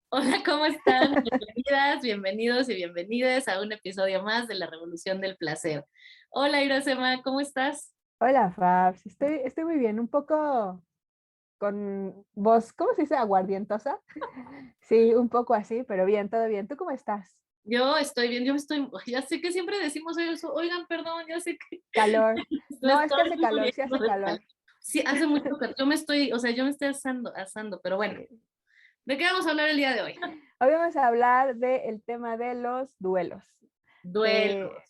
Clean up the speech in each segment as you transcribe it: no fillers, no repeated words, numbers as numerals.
Hola, ¿cómo están? Bienvenidas, bienvenidos y bienvenidas a un episodio más de La Revolución del Placer. Hola, Iracema, ¿cómo estás? Hola, Fabs. Estoy muy bien, un poco con voz, ¿cómo se dice? Aguardientosa. Sí, un poco así, pero bien, todo bien. ¿Tú cómo estás? Yo estoy bien, ya sé que siempre decimos eso, oigan, perdón, ya sé que Calor. lo No, es que estoy hace calor, sí muriendo hace de calor. calor. Sí, hace mucho calor, yo me estoy asando, pero bueno, Sí. ¿de qué vamos a hablar el día de hoy? Hoy vamos a hablar del tema de los duelos. Duelo. Eh,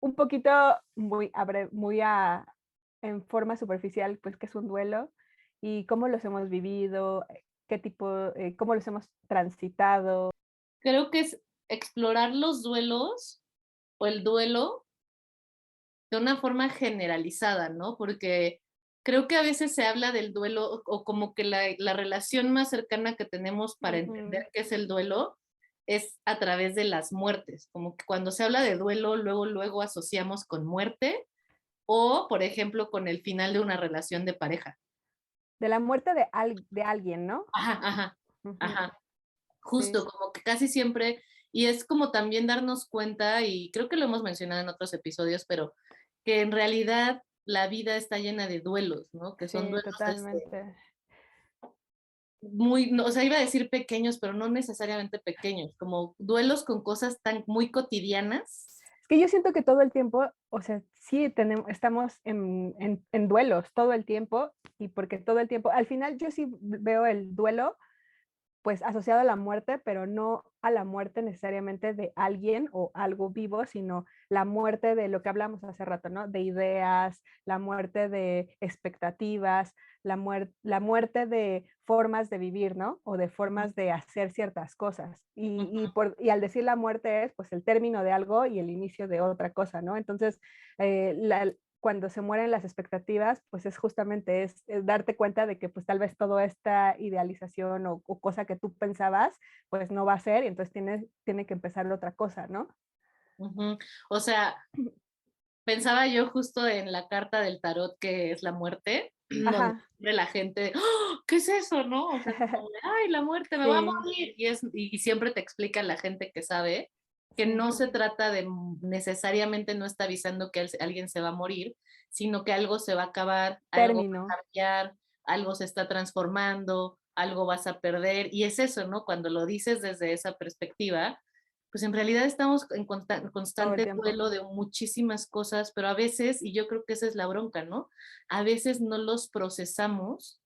un poquito en forma superficial, pues, qué es un duelo y cómo los hemos vivido, qué tipo, cómo los hemos transitado. Creo que es explorar los duelos o el duelo de una forma generalizada, ¿no? Porque creo que a veces se habla del duelo o como que la relación más cercana que tenemos para entender Ujú. qué es el duelo es a través de las muertes, como que cuando se habla de duelo, luego asociamos con muerte o, por ejemplo, con el final de una relación de pareja. De la muerte de alguien, ¿no? Ajá, ajá, Ujú, ajá. sí, Justo, como que casi siempre, y es como también darnos cuenta, y creo que lo hemos mencionado en otros episodios, pero que en realidad la vida está llena de duelos, ¿no? Que son sí, duelos totalmente. muy, no, o sea, iba a decir pequeños, pero no necesariamente pequeños, como duelos con cosas tan muy cotidianas. Es que yo siento que todo el tiempo, o sea, sí estamos en duelos todo el tiempo y porque todo el tiempo, al final yo sí veo el duelo pues asociado a la muerte, pero no a la muerte necesariamente de alguien o algo vivo, sino la muerte de lo que hablamos hace rato, ¿no? De ideas, la muerte de expectativas, la muerte de formas de vivir, ¿no? O de formas de hacer ciertas cosas. Y al decir la muerte es pues el término de algo y el inicio de otra cosa, ¿no? Entonces, cuando se mueren las expectativas, pues es justamente es darte cuenta de que pues tal vez toda esta idealización o cosa que tú pensabas, pues no va a ser y entonces tiene que empezar otra cosa, ¿no? Ujú. O sea, pensaba yo justo en la carta del tarot que es la muerte, donde Ajá, siempre la gente, ¡oh! ¿Qué es eso, no? O sea, como de, ay, la muerte, me va a sí, morir. Y siempre te explica la gente que sabe que sí, no se trata de necesariamente no está avisando que alguien se va a morir, sino que algo se va a acabar, algo va a término. cambiar, algo se está transformando, algo vas a perder. Y es eso, ¿no? Cuando lo dices desde esa perspectiva, pues en realidad estamos en Todo el constante tiempo. duelo de muchísimas cosas, pero a veces, y yo creo que esa es la bronca, ¿no? A veces no los procesamos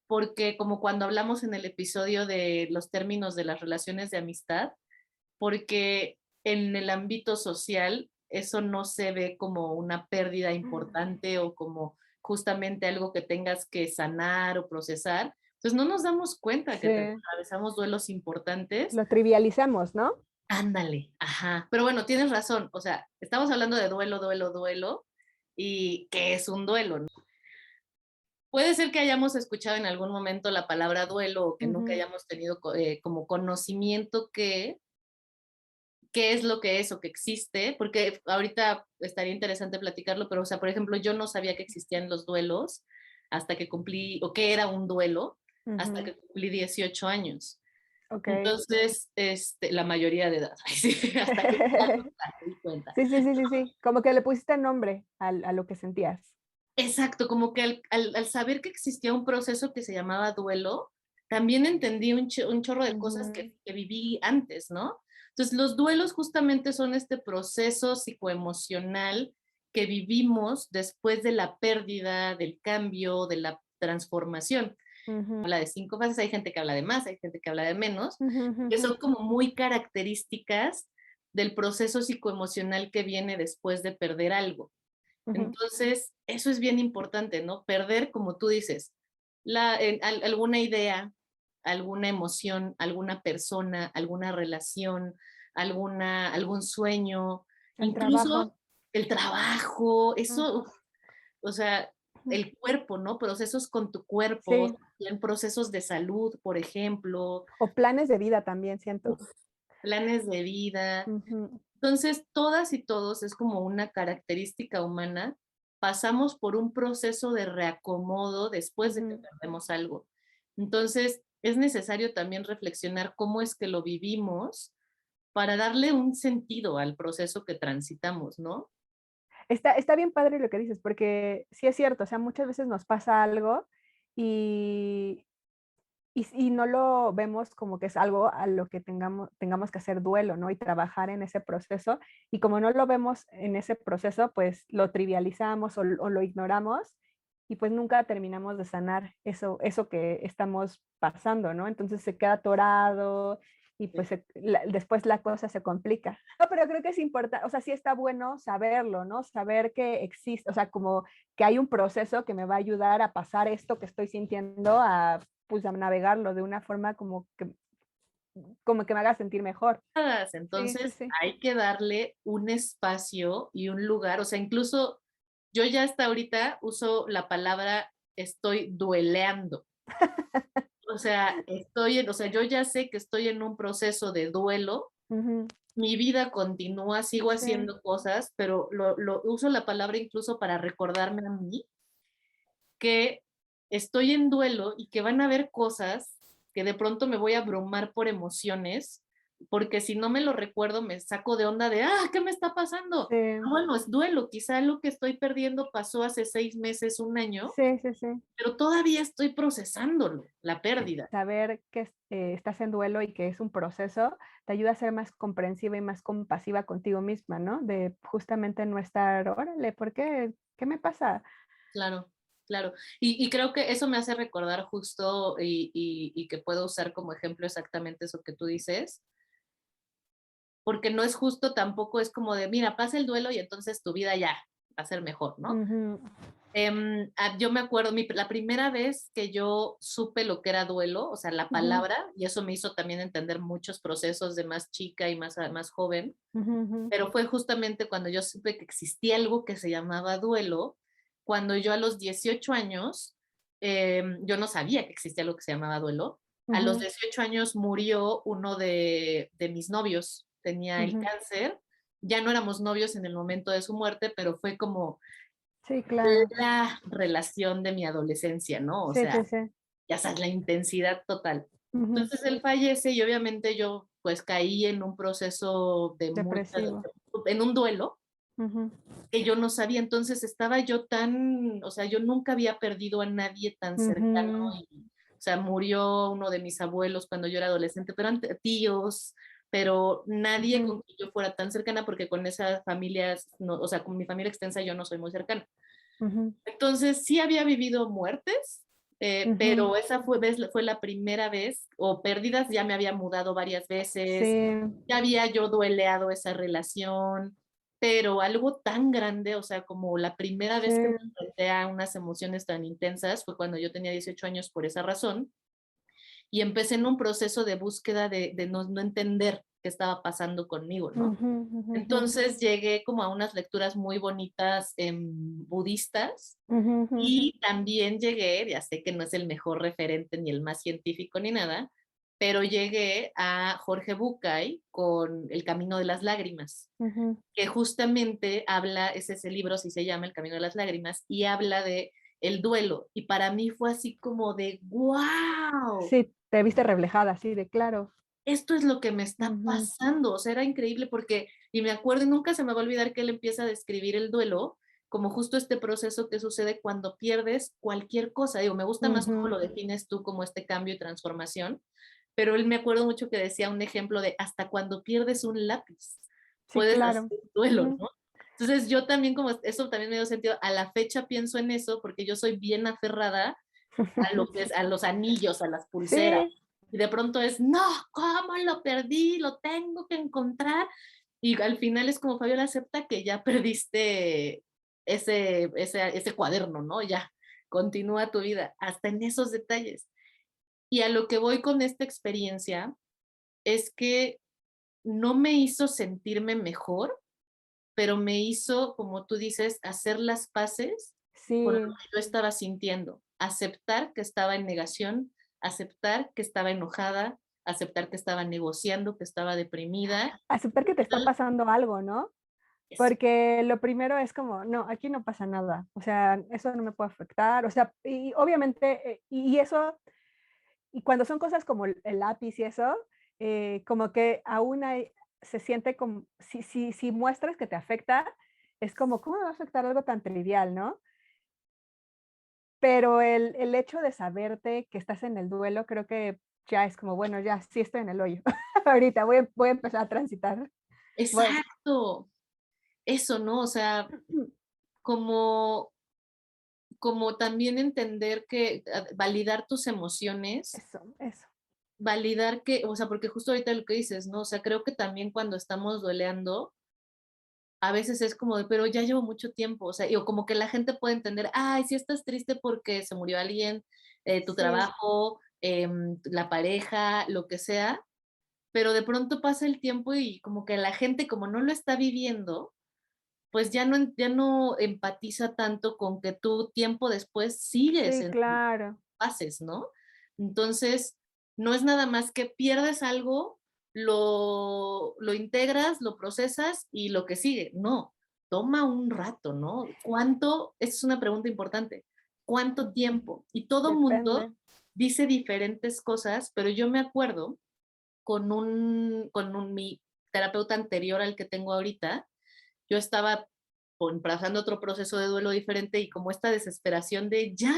porque como cuando hablamos en el episodio de los términos de las relaciones de amistad, porque en el ámbito social eso no se ve como una pérdida importante o como justamente algo que tengas que sanar o procesar. Entonces no nos damos cuenta que Sí, atravesamos duelos importantes. lo trivializamos, ¿no? Ándale, ajá. Pero bueno, tienes razón. O sea, estamos hablando de duelo. ¿Y qué es un duelo? ¿No? Puede ser que hayamos escuchado en algún momento la palabra duelo o que nunca Ujú, hayamos tenido como conocimiento qué es lo que es o que existe, porque ahorita estaría interesante platicarlo, pero, o sea, por ejemplo, yo no sabía que existían los duelos hasta que cumplí, o que era un duelo, hasta ujú, que cumplí 18 años. ok. Entonces, la mayoría de edad, hasta que me di cuenta. Sí, sí, sí, sí, sí. Como que le pusiste nombre a lo que sentías. Exacto, como que al saber que existía un proceso que se llamaba duelo, también entendí un chorro de cosas Ujú, que viví antes, ¿no? Entonces, los duelos justamente son este proceso psicoemocional que vivimos después de la pérdida, del cambio, de la transformación. ujú, Habla de 5 fases, hay gente que habla de más, hay gente que habla de menos, ujú, que ujú, son como muy características del proceso psicoemocional que viene después de perder algo. ujú. Entonces, eso es bien importante, ¿no? Perder, como tú dices, alguna idea, alguna emoción, alguna persona, alguna relación, algún sueño, El incluso trabajo. el trabajo, eso, Ujú, uf, o sea, ujú. el cuerpo, ¿no? Procesos con tu cuerpo, Sí, en procesos de salud, por ejemplo, o planes de vida también siento. uf, planes de vida. Ujú, Entonces, todas y todos es como una característica humana. Pasamos por un proceso de reacomodo después de que ujú. perdemos algo. Entonces, es necesario también reflexionar cómo es que lo vivimos para darle un sentido al proceso que transitamos, ¿no? Está bien padre lo que dices, porque sí es cierto, o sea, muchas veces nos pasa algo y, y no lo vemos como que es algo a lo que tengamos que hacer duelo, ¿no? Y trabajar en ese proceso. Y como no lo vemos en ese proceso, pues lo trivializamos o lo ignoramos y pues nunca terminamos de sanar eso que estamos pasando, ¿no? Entonces se queda atorado y pues después la cosa se complica. No, pero creo que es importante, o sea, sí está bueno saberlo, ¿no? Saber que existe, o sea, como que hay un proceso que me va a ayudar a pasar esto que estoy sintiendo, a pues a navegarlo de una forma como que me haga sentir mejor. Sí, sí, Entonces sí. hay que darle un espacio y un lugar, o sea, incluso yo ya hasta ahorita uso la palabra estoy dueleando. O sea, o sea, yo ya sé que estoy en un proceso de duelo, Ujú, mi vida continúa, sigo sí, haciendo cosas, pero uso la palabra incluso para recordarme a mí que estoy en duelo y que van a haber cosas que de pronto me voy a abrumar por emociones, porque si no me lo recuerdo me saco de onda de, ¿qué me está pasando? sí, Bueno, es duelo, quizá lo que estoy perdiendo pasó hace 6 meses, un año, sí, sí, sí. pero todavía estoy procesándolo, la Sí, pérdida. saber que estás en duelo y que es un proceso te ayuda a ser más comprensiva y más compasiva contigo misma, ¿no? De justamente no estar, órale, ¿por qué? ¿Qué me pasa? Claro, claro. Y creo que eso me hace recordar justo y que puedo usar como ejemplo exactamente eso que tú dices, porque no es justo tampoco, es como de, mira, pasa el duelo y entonces tu vida ya va a ser mejor, ¿no? Ujú, Yo me acuerdo, la primera vez que yo supe lo que era duelo, o sea, la ujú, palabra, y eso me hizo también entender muchos procesos de más chica y más joven, ujú, ujú, pero fue justamente cuando yo supe que existía algo que se llamaba duelo, cuando yo a los 18 años, yo no sabía que existía algo que se llamaba duelo. A los ujú, 18 años murió uno de mis novios, tenía el ujú. cáncer, ya no éramos novios en el momento de su muerte, pero fue como Sí, claro. la relación de mi adolescencia, ¿no? O Sí, sea, sí, sí. ya sabes, la intensidad total. Ujú, Entonces él fallece y obviamente yo pues caí en un proceso de depresivo. en un duelo Ujú, que yo no sabía, entonces estaba yo tan, o sea, yo nunca había perdido a nadie tan cercano, ujú, o sea, murió uno de mis abuelos cuando yo era adolescente, pero eran tíos, pero nadie ujú, con quien yo fuera tan cercana porque con esas familias, no, o sea, con mi familia extensa yo no soy muy cercana. ujú, Entonces sí había vivido muertes, ujú. pero esa fue la primera vez, o pérdidas, ya me había mudado varias Sí, veces, ya había yo dueleado esa relación, pero algo tan grande, o sea, como la primera sí, vez que me enfrenté a unas emociones tan intensas fue cuando yo tenía 18 años por esa razón, y empecé en un proceso de búsqueda de no entender qué estaba pasando conmigo, ¿no? ujú, ujú, ujú, Entonces llegué como a unas lecturas muy bonitas budistas ujú, ujú. y también llegué, ya sé que no es el mejor referente ni el más científico ni nada, pero llegué a Jorge Bucay con El Camino de las Lágrimas, Ujú. que justamente habla, es ese libro, sí se llama El Camino de las Lágrimas, y habla de el duelo. Y para mí fue así como de, wow, Sí, te viste reflejada, sí, de claro. esto es lo que me está Ujú, pasando. O sea, era increíble porque, y me acuerdo, y nunca se me va a olvidar que él empieza a describir el duelo como justo este proceso que sucede cuando pierdes cualquier cosa. Digo, me gusta más cómo ujú. lo defines tú como este cambio y transformación, pero él me acuerdo mucho que decía un ejemplo de hasta cuando pierdes un lápiz, Sí, puedes claro. hacer duelo, Ujú, ¿no? Entonces yo también como eso también me dio sentido, a la fecha pienso en eso porque yo soy bien aferrada a lo que es, a los anillos, a las pulseras. sí, Y de pronto es, no, ¿cómo lo perdí? Lo tengo que encontrar. Y al final es como, Fabiola, acepta que ya perdiste ese cuaderno, ¿no? Ya, continúa tu vida, hasta en esos detalles. Y a lo que voy con esta experiencia es que no me hizo sentirme mejor, pero me hizo, como tú dices, hacer las paces con lo sí. que yo estaba sintiendo, aceptar que estaba en negación, aceptar que estaba enojada, aceptar que estaba negociando, que estaba deprimida. Aceptar que te está pasando algo, ¿no? Eso, Porque lo primero es como, no, aquí no pasa nada, o sea, eso no me puede afectar, o sea, y obviamente, y eso y cuando son cosas como el lápiz y eso, como que aún hay, se siente como, si muestras que te afecta, es como, ¿cómo me va a afectar algo tan trivial, no? Pero el hecho de saberte que estás en el duelo, creo que ya es como, bueno, ya sí estoy en el hoyo. Ahorita voy a empezar a transitar. Voy Exacto, eso, ¿no? O sea, como como también entender que validar tus emociones, eso. validar que, o sea, porque justo ahorita lo que dices, ¿no? O sea, creo que también cuando estamos dueleando, a veces es como de, pero ya llevo mucho tiempo, o sea, o como que la gente puede entender, ay, si estás triste porque se murió alguien, tu Sí, trabajo, la pareja, lo que sea, pero de pronto pasa el tiempo y como que la gente como no lo está viviendo, pues ya no empatiza tanto con que tú tiempo después sigues sí, en claro. fases, ¿no? Entonces, no es nada más que pierdes algo, lo integras, lo procesas y lo que sigue. No, toma un rato, ¿no? ¿Cuánto? Esa es una pregunta importante. ¿Cuánto tiempo? Y todo mundo Depende. dice diferentes cosas, pero yo me acuerdo mi terapeuta anterior al que tengo ahorita, yo estaba pasando otro proceso de duelo diferente y como esta desesperación de ya,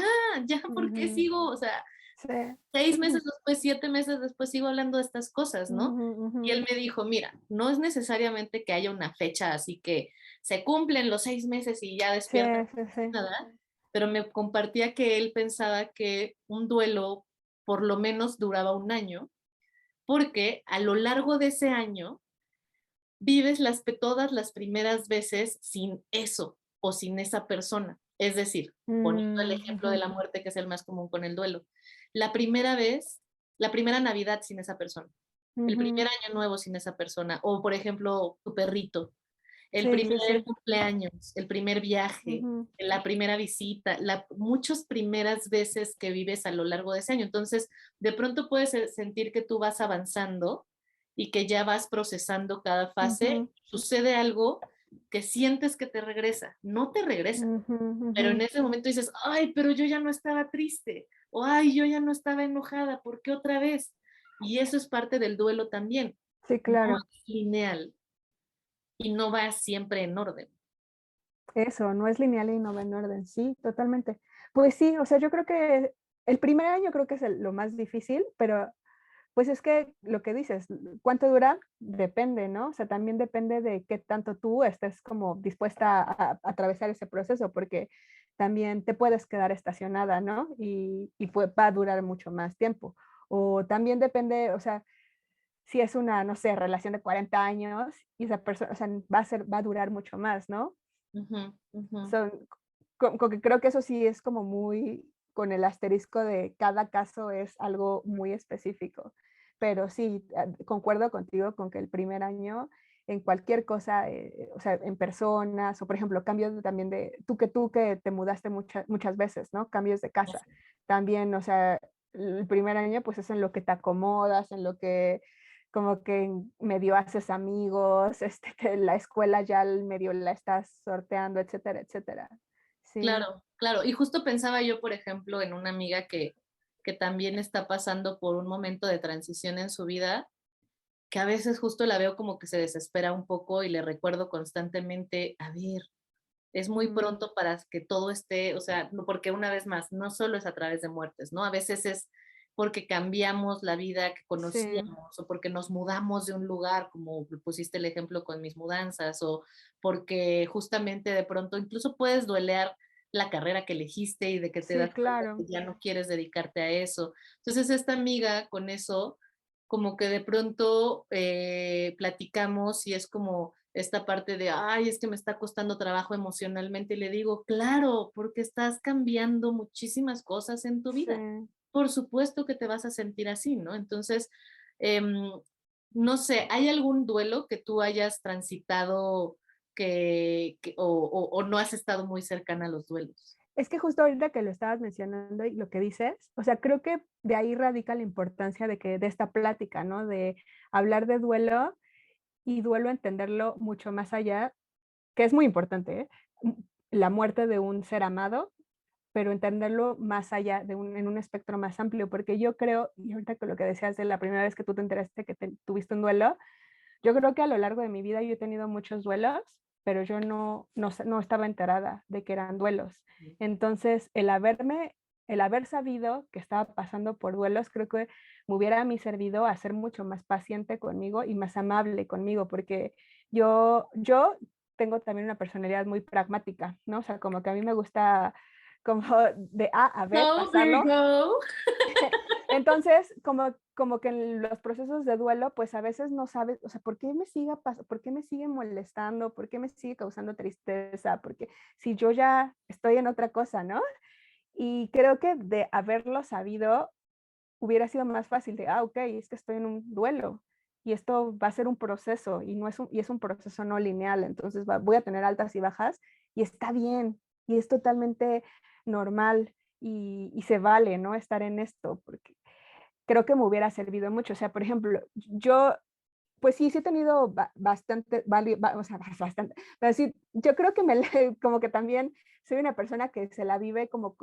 ¿por qué Ujú, sigo? O sea, sí. 6 meses después, 7 meses después sigo hablando de estas cosas, ¿no? Ujú, ujú. Y él me dijo, mira, no es necesariamente que haya una fecha así que se cumplen los 6 meses y ya Sí, despierta sí, sí. nada, pero me compartía que él pensaba que un duelo por lo menos duraba un año, porque a lo largo de ese año vives todas las primeras veces sin eso o sin esa persona. Es decir, poniendo el ejemplo de Ujú. la muerte, que es el más común con el duelo. La primera vez, la primera Navidad sin esa persona, el primer Ujú. año nuevo sin esa persona, o por ejemplo, tu perrito, el Sí, sí, primer sí. cumpleaños, el primer viaje, Ujú. la primera visita, muchas primeras veces que vives a lo largo de ese año. Entonces, de pronto puedes sentir que tú vas avanzando y que ya vas procesando cada fase. Ujú. Sucede algo que sientes que te regresa, no te regresa, Ujú, pero ujú. en ese momento dices, ay, pero yo ya no estaba triste, o ay, yo ya no estaba enojada, ¿por qué otra vez? Y eso es parte del duelo también. Sí, No claro. es lineal y no va siempre en orden. Eso, no es lineal y no va en orden. Sí, totalmente. Pues sí, o sea, yo creo que el primer año creo que es lo más difícil, pero pues es que lo que dices, ¿cuánto dura? Depende, ¿no? O sea, también depende de qué tanto tú estés como dispuesta a atravesar ese proceso, porque también te puedes quedar estacionada, ¿no? Y va a durar mucho más tiempo. O también depende, o sea, si es una, no sé, relación de 40 años y esa persona, o sea, va a durar mucho más, ¿no? Ujú, ujú. Son, que creo que eso sí es como muy con el asterisco de cada caso es algo muy específico. Pero sí, concuerdo contigo con que el primer año en cualquier cosa, o sea, en personas, o por ejemplo, cambios también tú que te mudaste muchas veces, ¿no? Cambios de casa. También, o sea, el primer año pues es en lo que te acomodas, en lo que como que medio haces amigos, que la escuela ya medio la estás sorteando, etcétera, etcétera. Sí. Claro, claro. Y justo pensaba yo, por ejemplo, en una amiga que también está pasando por un momento de transición en su vida, que a veces justo la veo como que se desespera un poco y le recuerdo constantemente, a ver, es muy Mm, pronto para que todo esté, o sea, porque una vez más, no solo es a través de muertes, ¿no? A veces es porque cambiamos la vida que sí, conocíamos o porque nos mudamos de un lugar, como pusiste el ejemplo con mis mudanzas, o porque justamente de pronto incluso puedes duelear la carrera que elegiste y de que te sí, das cuenta que claro. ya no quieres dedicarte a eso. Entonces, esta amiga con eso, como que de pronto platicamos y es como esta parte de, ay, es que me está costando trabajo emocionalmente, y le digo, claro, porque estás cambiando muchísimas cosas en tu vida. Sí. Por supuesto que te vas a sentir así, ¿no? Entonces, em, no sé, ¿hay algún duelo que tú hayas transitado o no has estado muy cercana a los duelos? Es que justo ahorita que lo estabas mencionando y lo que dices, o sea, creo que de ahí radica la importancia de esta plática, ¿no? De hablar de duelo y duelo entenderlo mucho más allá, que es muy importante, ¿eh? La muerte de un ser amado, pero entenderlo más allá, en un espectro más amplio, porque yo creo, y ahorita con lo que decías de la primera vez que tú te enteraste que tuviste un duelo, yo creo que a lo largo de mi vida yo he tenido muchos duelos, pero yo no estaba enterada de que eran duelos. Entonces, el haber sabido que estaba pasando por duelos, creo que me hubiera a mí servido a ser mucho más paciente conmigo y más amable conmigo, porque yo tengo también una personalidad muy pragmática, ¿no? O sea, como que a mí me gusta como de A a B No, pasarlo. Virgo. Entonces, como que en los procesos de duelo, pues a veces no sabes, o sea, ¿por qué me sigue molestando? ¿Por qué me sigue causando tristeza? Porque si yo ya estoy en otra cosa, ¿no? Y creo que de haberlo sabido, hubiera sido más fácil de, ok, es que estoy en un duelo y esto va a ser un proceso y, y es un proceso no lineal, entonces voy a tener altas y bajas y está bien y es totalmente normal y se vale, ¿no? Estar en esto, porque creo que me hubiera servido mucho. O sea, por ejemplo, yo, pues sí he tenido bastante, o sea, bastante, pero sí, yo creo que como que también soy una persona que se la vive como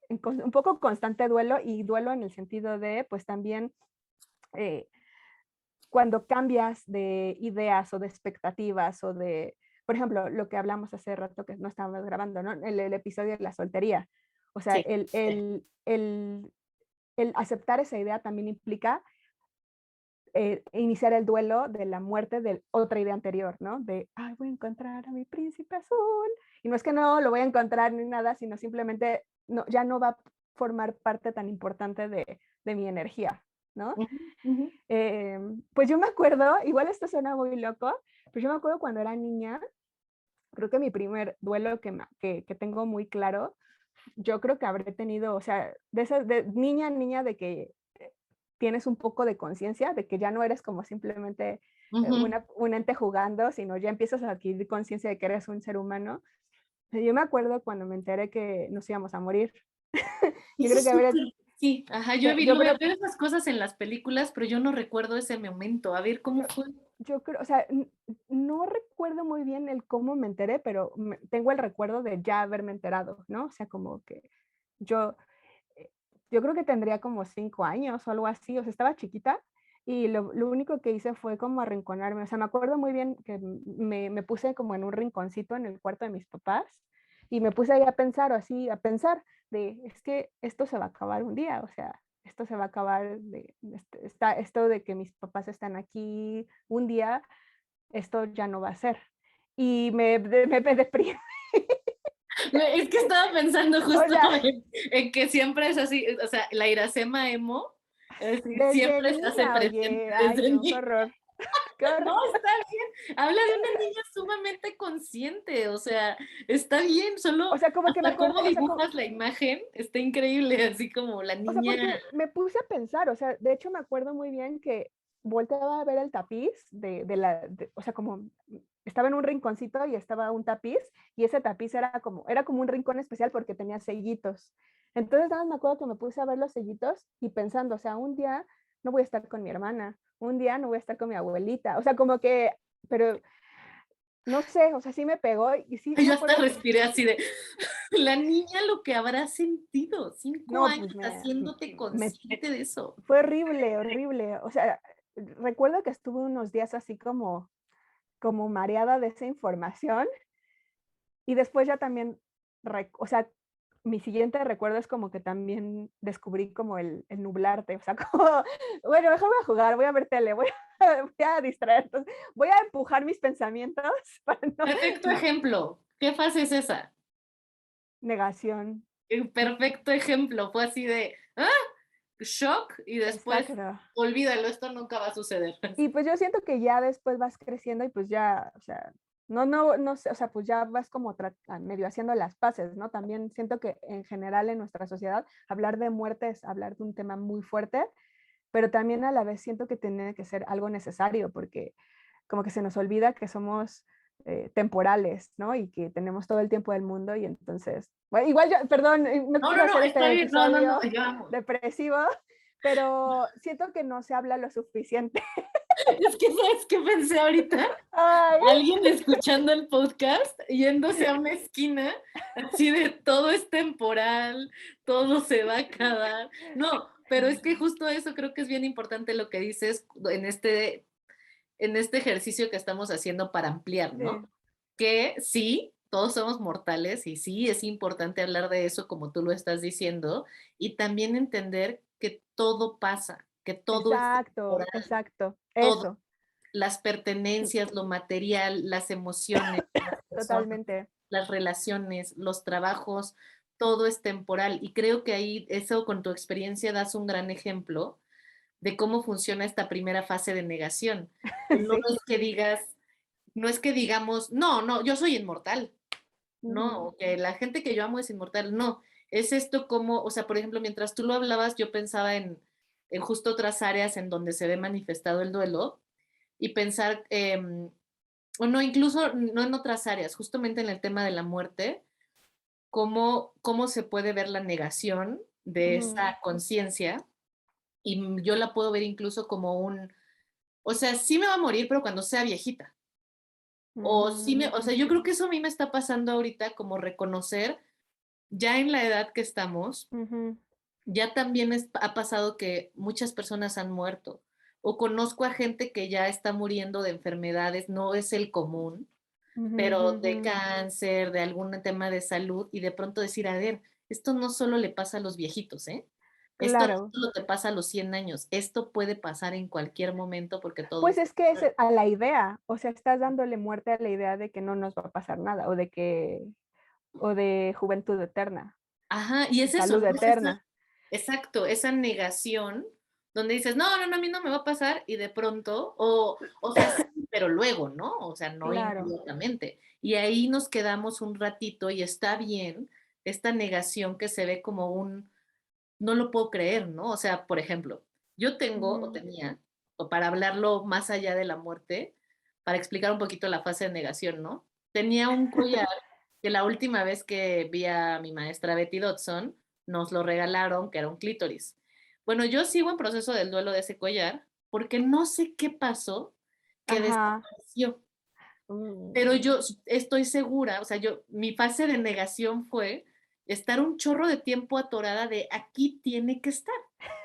un poco constante duelo y duelo en el sentido de, pues también eh, cuando cambias de ideas o de expectativas o de, por ejemplo, lo que hablamos hace rato que no estábamos grabando, ¿no? El episodio de la soltería. O sea, Sí, el aceptar esa idea también implica iniciar el duelo de la muerte de otra idea anterior, ¿no? De, ay, voy a encontrar a mi príncipe azul. Y no es que no lo voy a encontrar ni nada, sino simplemente no, ya no va a formar parte tan importante de mi energía, ¿no? Pues yo me acuerdo, igual esto suena muy loco, pero yo me acuerdo cuando era niña, creo que mi primer duelo que tengo muy claro, yo creo que habré tenido, o sea, de niña, de que tienes un poco de conciencia, de que ya no eres como simplemente un ente jugando, sino ya empiezas a adquirir conciencia de que eres un ser humano. Yo me acuerdo cuando me enteré que nos íbamos a morir. Yo Eso creo es que habré, súper, sí, ajá, yo yo veo creo, esas cosas en las películas, pero yo no recuerdo ese momento. A ver, ¿cómo fue? yo creo, o sea, no recuerdo muy bien el cómo me enteré, pero tengo el recuerdo de ya haberme enterado, ¿no? O sea, como que yo, eh, yo creo que tendría como 5 años o algo así, o sea, estaba chiquita y lo único que hice fue como arrinconarme, o sea, me acuerdo muy bien que me puse como en un rinconcito en el cuarto de mis papás y me puse ahí a pensar, o así, a pensar de, es que esto se va a acabar un día, o sea, esto se va a acabar, esto de que mis papás están aquí un día, esto ya no va a ser. Y me deprimí. Es que estaba pensando O justo sea, en que siempre es así, o sea, la Iracema emo, es decir, desde siempre se hace niña, presente oye, ay desde no, qué niña. horror, qué No, horror. está bien. Habla de una niña sumamente consciente, o sea, está bien, O solo sea, como que me hasta acuerdo, cómo o sea, dibujas la imagen, está increíble, así como la niña. porque me puse a pensar, o sea, de hecho me acuerdo muy bien que volteaba a ver el tapiz o sea, como estaba en un rinconcito y estaba un tapiz y ese tapiz era como un rincón especial porque tenía sellitos. Entonces nada más me acuerdo que me puse a ver los sellitos y pensando, o sea, un día no voy a estar con mi hermana, un día no voy a estar con mi abuelita, o sea, como que, pero no sé, o sea, sí me pegó y sí me Yo hasta acuerdo que, respiré así de la niña lo que habrá sentido, 5 años no, haciéndote consciente de eso. fue horrible, horrible, o sea, recuerdo que estuve unos días así como mareada de esa información y después ya también, o sea, mi siguiente recuerdo es como que también descubrí como el nublarte, o sea, como, bueno, déjame jugar, voy a ver tele, voy a distraer, entonces, voy a empujar mis pensamientos para no, Perfecto ejemplo. ¿Qué fase es esa? negación, Perfecto ejemplo. Fue así de, shock y después, exacto. olvídalo, esto nunca va a suceder. Y pues yo siento que ya después vas creciendo y pues ya, o sea, no sé, o sea, pues ya vas como medio haciendo las paces, ¿no? También siento que en general en nuestra sociedad hablar de muerte es hablar de un tema muy fuerte, pero también a la vez siento que tiene que ser algo necesario porque como que se nos olvida que somos temporales, ¿no? Y que tenemos todo el tiempo del mundo y entonces, bueno, igual yo, perdón, no No, quiero no, no, hacer está este bien. No, no, no, episodio yo amo. depresivo, pero siento que no se habla lo suficiente. Es que, ¿sabes qué pensé ahorita? Ay, Alguien escuchando el podcast, yéndose a una esquina, así de todo es temporal, todo se va a acabar. No, pero es que justo eso creo que es bien importante lo que dices en este ejercicio que estamos haciendo para ampliar, ¿no? sí, Que sí, todos somos mortales y sí es importante hablar de eso como tú lo estás diciendo y también entender que todo pasa, que todo es exacto, temporal, exacto, todo, eso, las pertenencias, lo material, las emociones, las personas, totalmente. las relaciones, los trabajos, todo es temporal y creo que ahí eso con tu experiencia das un gran ejemplo de cómo funciona esta primera fase de negación. No Sí. es que digas, no es que digamos, no, no, yo soy inmortal, no, Ujú, o que la gente que yo amo es inmortal, no, es esto como, o sea, por ejemplo, mientras tú lo hablabas, yo pensaba en justo otras áreas en donde se ve manifestado el duelo y pensar, o no, incluso no en otras áreas, justamente en el tema de la muerte, cómo se puede ver la negación de ujú, esa conciencia y yo la puedo ver incluso como o sea, sí me va a morir, pero cuando sea viejita. O sí o sea, mm, yo creo que eso a mí me está pasando ahorita como reconocer, ya en la edad que estamos, ujú, ya también ha pasado que muchas personas han muerto. O conozco a gente que ya está muriendo de enfermedades, no es el común, ujú, pero de ujú. cáncer, de algún tema de salud, y de pronto decir, a ver, esto no solo le pasa a los viejitos, ¿eh? Esto no Claro, solo te pasa a los 100 años, esto puede pasar en cualquier momento porque todo pues es... es que es a la idea, o sea, estás dándole muerte a la idea de que no nos va a pasar nada, o de juventud eterna, Ajá, y es eso, salud ¿no? Es esa, eterna. exacto, esa negación donde dices, no, no, no, a mí no me va a pasar, y de pronto, o sea, sí, pero luego, ¿no? O sea, no Claro. inmediatamente. Y ahí nos quedamos un ratito y está bien esta negación que se ve como no lo puedo creer, ¿no? O sea, por ejemplo, yo tengo o Ujú, tenía, o para hablarlo más allá de la muerte, para explicar un poquito la fase de negación, ¿no? Tenía un collar que la última vez que vi a mi maestra Betty Dodson, nos lo regalaron, que era un clítoris. Bueno, yo sigo en proceso del duelo de ese collar porque no sé qué pasó que ajá. desapareció, pero Mm, yo estoy segura, o sea, mi fase de negación fue estar un chorro de tiempo atorada de aquí tiene que estar,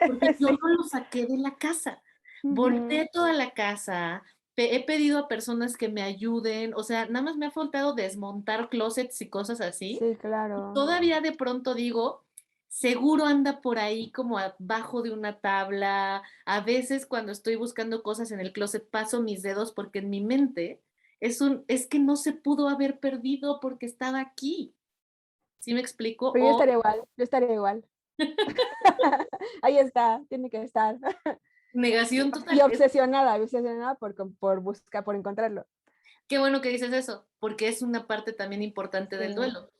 porque yo sí. no lo saqué de la casa. Ujú, Volteé toda la casa, he pedido a personas que me ayuden, o sea, nada más me ha faltado desmontar closets y cosas así. sí, Y claro. todavía de pronto digo, seguro anda por ahí como abajo de una tabla. A veces cuando estoy buscando cosas en el closet paso mis dedos porque en mi mente es que no se pudo haber perdido porque estaba aquí. ¿Sí me explico? Pero O yo estaría igual. Ahí está, tiene que estar. negación Y total. obsesionada, obsesionada por buscar, por encontrarlo. Qué bueno que dices eso, porque es una parte también importante Sí. del duelo.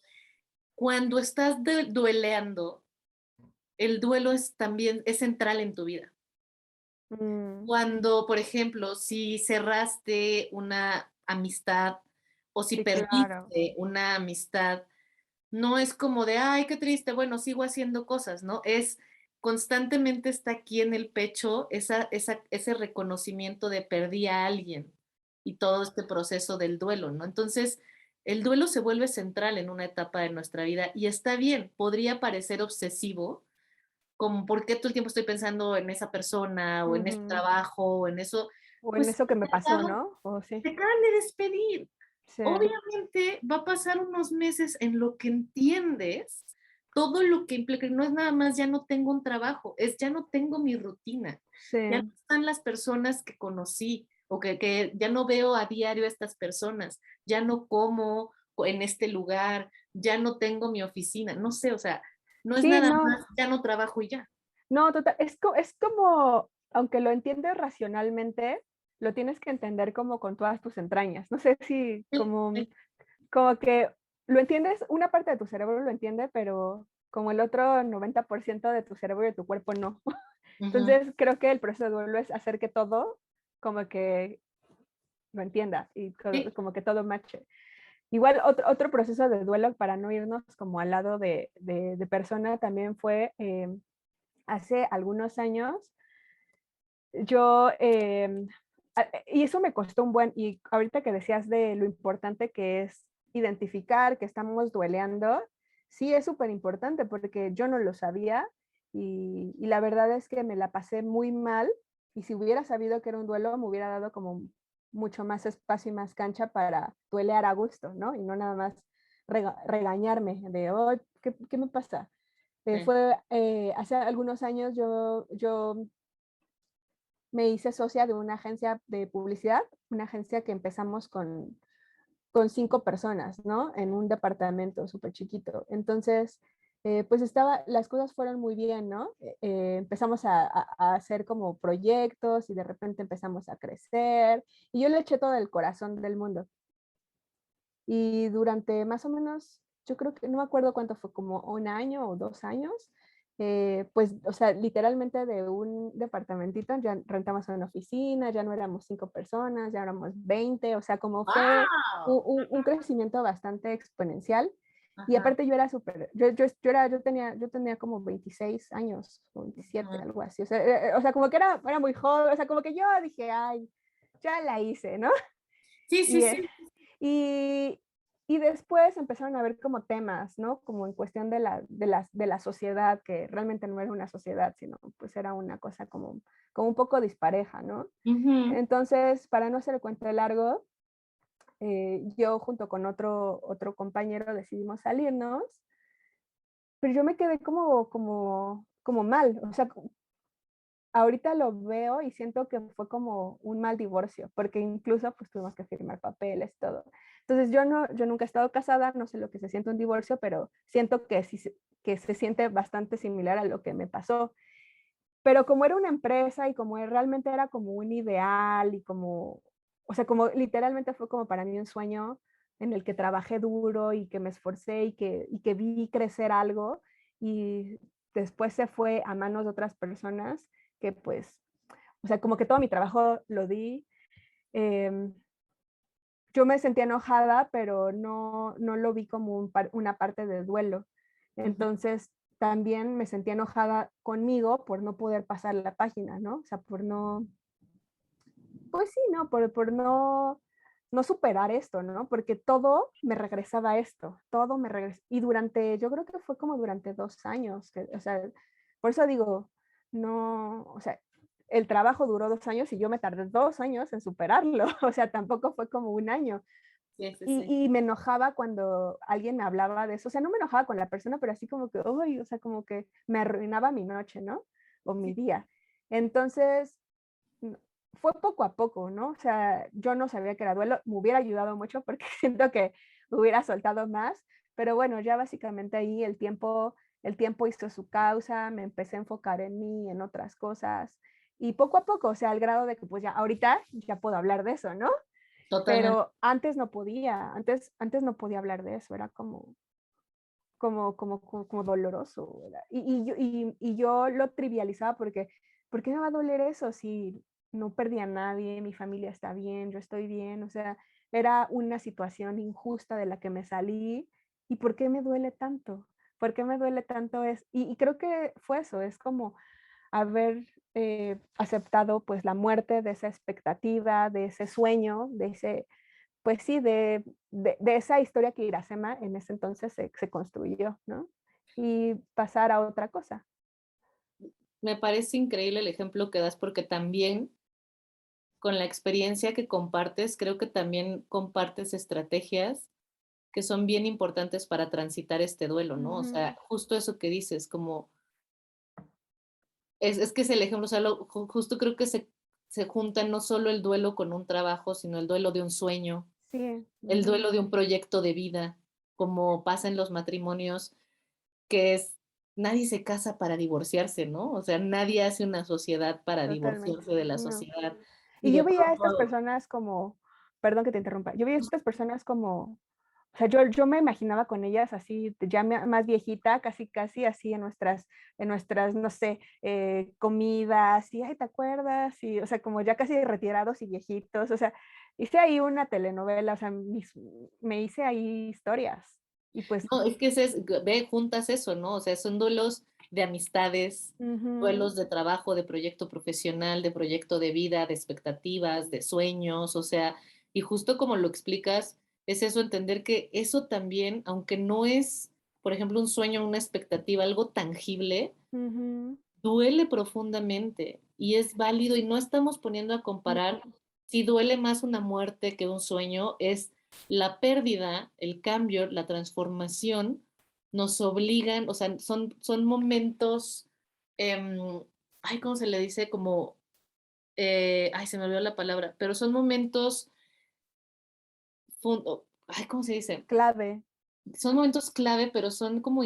Cuando estás dueleando, el duelo es central en tu vida. Mm, Cuando, por ejemplo, si cerraste una amistad o si sí, claro. perdiste una amistad, no es como de, ay, qué triste, bueno, sigo haciendo cosas, ¿no? Es constantemente está aquí en el pecho ese reconocimiento de perdí a alguien y todo este proceso del duelo, ¿no? Entonces, el duelo se vuelve central en una etapa de nuestra vida y está bien, podría parecer obsesivo, como por qué todo el tiempo estoy pensando en esa persona o en ese Ujú. trabajo o en eso, O en pues eso que me pasó, ¿no? O sí. te acaban de despedir. Sí. Obviamente va a pasar unos meses en lo que entiendes todo lo que implica, no es nada más ya no tengo un trabajo, es ya no tengo mi rutina, Sí. ya no están las personas que conocí o que ya no veo a diario a estas personas, ya no como en este lugar, ya no tengo mi oficina, no sé, o sea, no es Sí, nada no, más, ya no trabajo y ya. no, total, es como, aunque lo entiendes racionalmente, lo tienes que entender como con todas tus entrañas. No sé si Sí, sí. como que lo entiendes, una parte de tu cerebro lo entiende, pero como el otro 90% de tu cerebro y de tu cuerpo no. Ujú, Entonces creo que el proceso de duelo es hacer que todo como que lo entiendas y sí, como que todo marche. Igual otro proceso de duelo para no irnos como al lado de persona también fue hace algunos años. Yo y eso me costó un buen, y ahorita que decías de lo importante que es identificar que estamos dueleando, sí es súper importante porque yo no lo sabía y la verdad es que me la pasé muy mal y si hubiera sabido que era un duelo me hubiera dado como mucho más espacio y más cancha para duelear a gusto, ¿no? Y no nada más regañarme de, oh, ¿qué me pasa? Sí. Fue hace algunos años yo me hice socia de una agencia de publicidad, una agencia que empezamos con 5 personas, ¿no? En un departamento súper chiquito. Entonces, pues las cosas fueron muy bien, ¿no? Empezamos a hacer como proyectos y de repente empezamos a crecer y yo le eché todo el corazón del mundo. Y durante más o menos, yo creo que no me acuerdo cuánto fue, como 1 año o 2 años, pues, o sea, literalmente de un departamentito ya rentamos una oficina, ya no éramos 5 personas, ya éramos 20, o sea, como fue ¡Wow! un crecimiento bastante exponencial. Y Ajá. aparte yo era súper, yo tenía como 26 años, o 27, Ajá. algo así. O sea, como que era muy joven, o sea, como que yo dije, ay, ya la hice, ¿no? Sí, sí, Y, sí. y, y después empezaron a ver como temas, ¿no? Como en cuestión de la sociedad, que realmente no era una sociedad, sino pues era una cosa como un poco dispareja, ¿no? Ujú. Entonces, para no hacer el cuento largo, yo junto con otro compañero decidimos salirnos, pero yo me quedé como mal, o sea, ahorita lo veo y siento que fue como un mal divorcio, porque incluso pues tuvimos que firmar papeles, todo. Entonces yo nunca he estado casada, no sé lo que se siente un divorcio, pero siento que sí, que se siente bastante similar a lo que me pasó. Pero como era una empresa y como realmente era como un ideal y como, o sea, como literalmente fue como para mí un sueño en el que trabajé duro y que me esforcé y que vi crecer algo y después se fue a manos de otras personas que pues, o sea, como que todo mi trabajo lo di. eh, yo me sentía enojada, pero no lo vi como una parte de duelo. Ujú. Entonces, también me sentía enojada conmigo por no poder pasar la página, ¿no? O sea, por no, pues sí, ¿no? Por no superar esto, ¿no? Porque todo me regresaba a esto, todo me regresaba. Y yo creo que fue como durante 2 años, o sea, por eso digo, no, o sea, el trabajo duró 2 años y yo me tardé 2 años en superarlo, o sea, tampoco fue como un año. Sí, sí, sí. Y me enojaba cuando alguien me hablaba de eso, o sea, no me enojaba con la persona, pero así como que, uy, o sea, como que me arruinaba mi noche, ¿no? O mi Sí. día. Entonces, n- fue poco a poco, ¿no? O sea, yo no sabía que era duelo, me hubiera ayudado mucho porque siento que hubiera soltado más, pero bueno, ya básicamente ahí el tiempo hizo su causa, me empecé a enfocar en mí, en otras cosas, y poco a poco, o sea, al grado de que pues ya ahorita ya puedo hablar de eso, ¿no? Totalmente. Pero antes no podía, antes no podía hablar de eso, era como doloroso, ¿verdad? Y yo lo trivializaba porque, ¿por qué me va a doler eso si no perdí a nadie, mi familia está bien, yo estoy bien? O sea, era una situación injusta de la que me salí. ¿Y por qué me duele tanto? ¿Por qué me duele tanto? Y creo que fue eso, es como haber aceptado pues la muerte de esa expectativa, de ese sueño, pues sí, de esa historia que Iracema en ese entonces se construyó, ¿no? Y pasar a otra cosa. Me parece increíble el ejemplo que das porque también con la experiencia que compartes, creo que también compartes estrategias que son bien importantes para transitar este duelo, ¿no? O Ujú, sea, justo eso que dices, como es que es el ejemplo, o sea, justo creo que se junta no solo el duelo con un trabajo, sino el duelo de un sueño, sí, el ujú, duelo de un proyecto de vida, como pasa en los matrimonios, que es, nadie se casa para divorciarse, ¿no? O sea, nadie hace una sociedad para totalmente, divorciarse de la no. sociedad. Y Y de yo veía a estas pronto, personas como, perdón que te interrumpa, yo veía a estas personas como, o sea, yo me imaginaba con ellas así, ya más viejita, casi, casi así en nuestras, no sé, comidas, y, ay, ¿te acuerdas? Y, o sea, como ya casi retirados y viejitos, o sea, hice ahí una telenovela, o sea, me hice ahí historias, y pues, no, es que ve, juntas eso, ¿no? O sea, son duelos de amistades, Ujú. duelos de trabajo, de proyecto profesional, de proyecto de vida, de expectativas, de sueños, o sea, y justo como lo explicas, es eso, entender que eso también, aunque no es, por ejemplo, un sueño, una expectativa, algo tangible, Ujú. duele profundamente y es válido y no estamos poniendo a comparar Ujú. si duele más una muerte que un sueño, es la pérdida, el cambio, la transformación, nos obligan, o sea, son momentos, ay, ¿cómo se le dice? Como, ay, se me olvidó la palabra, pero son momentos, ay, ¿cómo se dice? Clave. Son momentos clave, pero son como,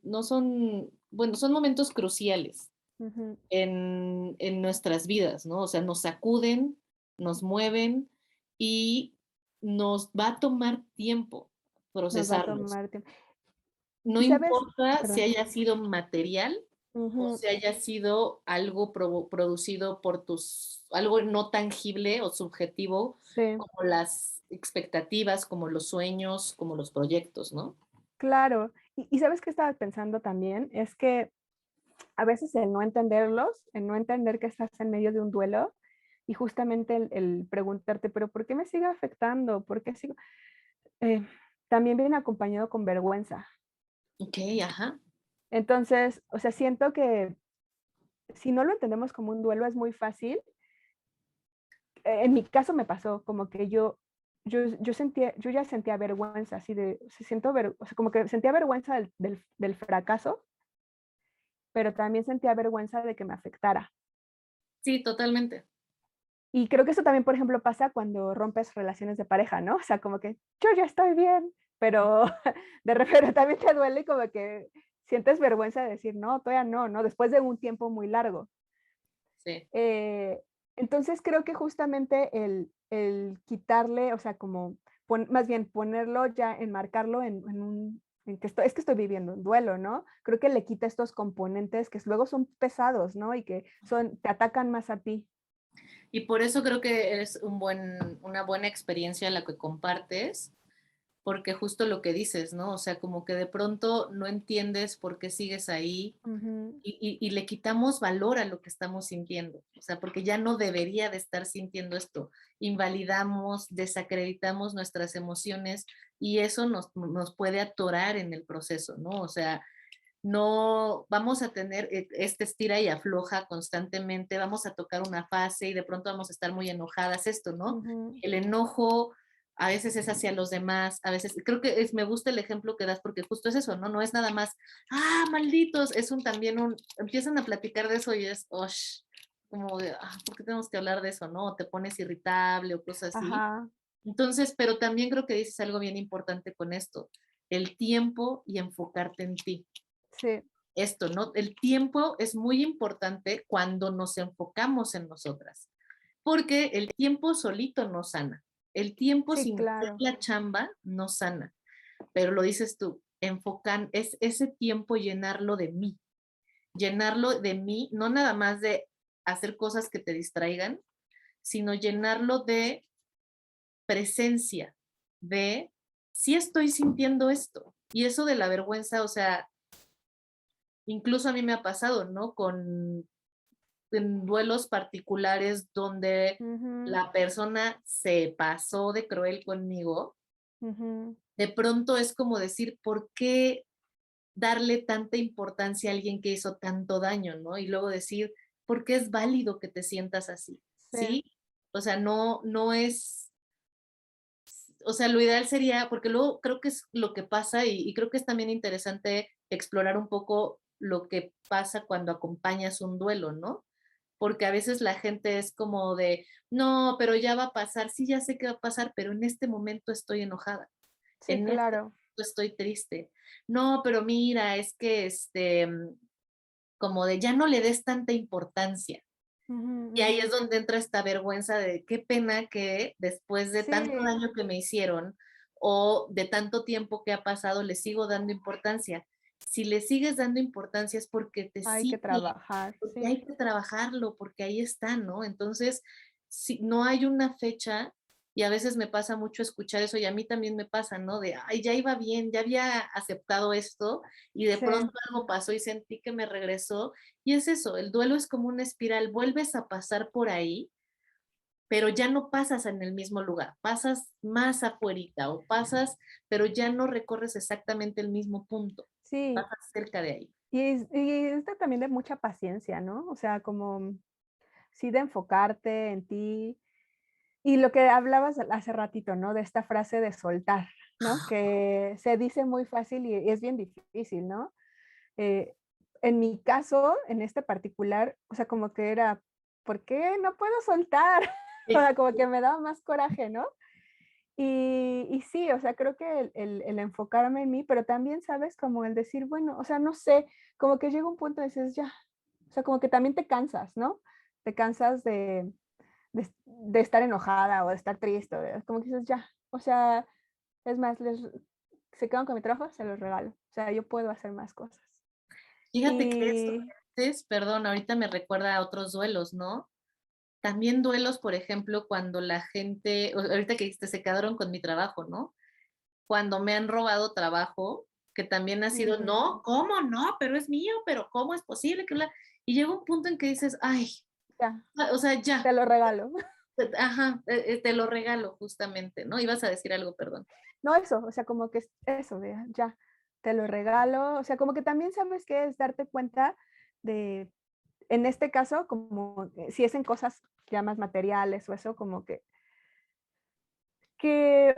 no son, bueno, son momentos cruciales Ujú. en nuestras vidas, ¿no? O sea, nos sacuden, nos mueven y nos va a tomar tiempo Nos va a procesarlos. tomar tiempo. No Y, ¿sabes? importa si Perdón. haya sido material o Ujú. si haya sido algo producido por algo no tangible o subjetivo, Sí, como las expectativas, como los sueños, como los proyectos, ¿no? claro. Y ¿sabes qué estaba pensando también? Es que a veces el no entenderlos, el no entender que estás en medio de un duelo y justamente el preguntarte, pero ¿por qué me sigue afectando? ¿Por qué sigo? Eh, también viene acompañado con vergüenza. Ok, ajá. Entonces, o sea, siento que si no lo entendemos como un duelo es muy fácil. En mi caso me pasó como que yo sentía, yo ya sentía vergüenza, así de, o sea, como que sentía vergüenza del fracaso, pero también sentía vergüenza de que me afectara. Sí, totalmente. Y creo que eso también, por ejemplo, pasa cuando rompes relaciones de pareja, ¿no? O sea, como que yo ya estoy bien, pero de repente también te duele como que sientes vergüenza de decir, no, todavía no, ¿no? Después de un tiempo muy largo. Sí. Eh, entonces creo que justamente el quitarle, o sea, como más bien ponerlo ya, enmarcarlo en un, en que es que estoy viviendo un duelo, ¿no? Creo que le quita estos componentes que luego son pesados, ¿no? Y que te atacan más a ti. Y por eso creo que es una buena experiencia la que compartes, porque justo lo que dices, ¿no? O sea, como que de pronto no entiendes por qué sigues ahí Ujú. y le quitamos valor a lo que estamos sintiendo, o sea, porque ya no debería de estar sintiendo esto. Invalidamos, desacreditamos nuestras emociones y eso nos puede atorar en el proceso, ¿no? O sea, no vamos a tener este estira y afloja constantemente, vamos a tocar una fase y de pronto vamos a estar muy enojadas, esto, ¿no? Ujú. El enojo a veces es hacia los demás, a veces, creo que me gusta el ejemplo que das porque justo es eso, ¿no? No es nada más, ah, malditos, es también empiezan a platicar de eso y es, osh, como de, ah, ¿por qué tenemos que hablar de eso, no? O te pones irritable o cosas así. Ajá, Entonces, pero también creo que dices algo bien importante con esto, el tiempo y enfocarte en ti sí, esto, ¿no? El tiempo es muy importante cuando nos enfocamos en nosotras, porque el tiempo solito no sana. El tiempo sí, sin hacer claro. la chamba no sana, pero lo dices tú, enfocan, es ese tiempo llenarlo de mí, no nada más de hacer cosas que te distraigan, sino llenarlo de presencia, de si estoy sintiendo esto. Y eso de la vergüenza, o sea, incluso a mí me ha pasado, ¿no? En duelos particulares donde Ujú. la persona se pasó de cruel conmigo, Ujú. de pronto es como decir, ¿por qué darle tanta importancia a alguien que hizo tanto daño, ¿no? Y luego decir, ¿por qué es válido que te sientas así? Sí, ¿Sí? O sea, no es, o sea, lo ideal sería, porque luego creo que es lo que pasa y creo que es también interesante explorar un poco lo que pasa cuando acompañas un duelo, ¿no? Porque a veces la gente es como de, no, pero ya va a pasar, sí, ya sé que va a pasar, pero en este momento estoy enojada, sí, en este claro. momento estoy triste. No, pero mira, es que como de ya no le des tanta importancia. Ujú. Y ahí Ujú. es donde entra esta vergüenza de qué pena que después de tanto Sí, daño que me hicieron o de tanto tiempo que ha pasado, le sigo dando importancia. Si le sigues dando importancia es porque te hay que sigue, trabajar, porque sí. hay que trabajarlo, porque ahí está, ¿no? Entonces, si no hay una fecha, Y a veces me pasa mucho escuchar eso y a mí también me pasa, ¿no? De, ay, ya iba bien, ya había aceptado esto y de Sí, pronto algo pasó y sentí que me regresó. Y es eso, el duelo es como una espiral, vuelves a pasar por ahí, pero ya no pasas en el mismo lugar, pasas más afuerita o pasas, pero ya no recorres exactamente el mismo punto, sí. pasas cerca de ahí. Y es también de mucha paciencia, ¿no? O sea, como sí de enfocarte en ti. Y lo que hablabas hace ratito, ¿no? De esta frase de soltar, ¿no? Que se dice muy fácil y es bien difícil, ¿no? Eh, en mi caso, en este particular, o sea, como que era, ¿por qué no puedo soltar? O Sí. sea, como que me daba más coraje, ¿no? Y sí, o sea, creo que el enfocarme en mí, pero también, ¿sabes? Como el decir, bueno, o sea, no sé, como que llega un punto y dices, ya, o sea, como que también te cansas, ¿no? Te cansas de estar enojada o de estar triste, como que dices, ya, o sea, es más, se quedan con mi trabajo, se los regalo, o sea, yo puedo hacer más cosas. Fíjate que esto Y que dices, perdón, ahorita me recuerda a otros duelos, ¿no? También duelos, por ejemplo, cuando la gente, ahorita que dijiste, se quedaron con mi trabajo, ¿no? Cuando me han robado trabajo, que también ha sido, ujú, no, ¿cómo no? Pero es mío, pero ¿cómo es posible que Y llega un punto en que dices, ay, ya, o sea, ya, te lo regalo. ajá, te lo regalo justamente, ¿no? Ibas a decir algo, perdón. No eso, o sea, como que es eso de ya, te lo regalo, o sea, como que también sabes que es darte cuenta de, en este caso, como si es en cosas ya más materiales o eso, como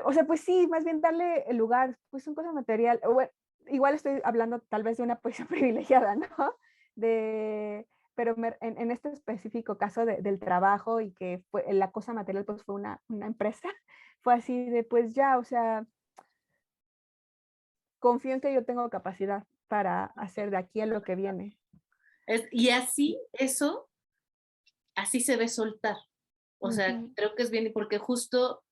o sea, pues sí, más bien darle el lugar, pues son cosas material, o bueno, igual estoy hablando tal vez de una posición privilegiada, ¿no? De, pero en este específico caso del trabajo y que fue, la cosa material pues fue una empresa, fue así de pues ya, o sea, confío en que yo tengo capacidad para hacer de aquí a lo que viene. Y así, eso, así se ve soltar. O sea, Ujú, creo que es bien, porque justo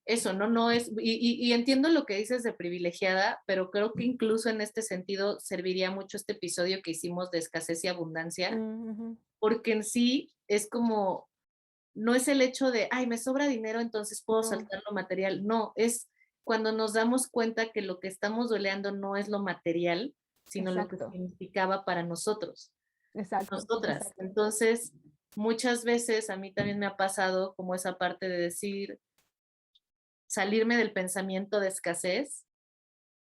eso, ¿no? No es, y entiendo lo que dices de privilegiada, pero creo que incluso en este sentido serviría mucho este episodio que hicimos de escasez y abundancia, ujú, porque en sí es como, no es el hecho de, ay, me sobra dinero, entonces puedo no, saltar lo material. No, es cuando nos damos cuenta que lo que estamos doleando no es lo material, sino lo que exacto, significaba para nosotros, exacto, nosotras. exacto. Entonces, muchas veces a mí también me ha pasado como esa parte de decir, salirme del pensamiento de escasez,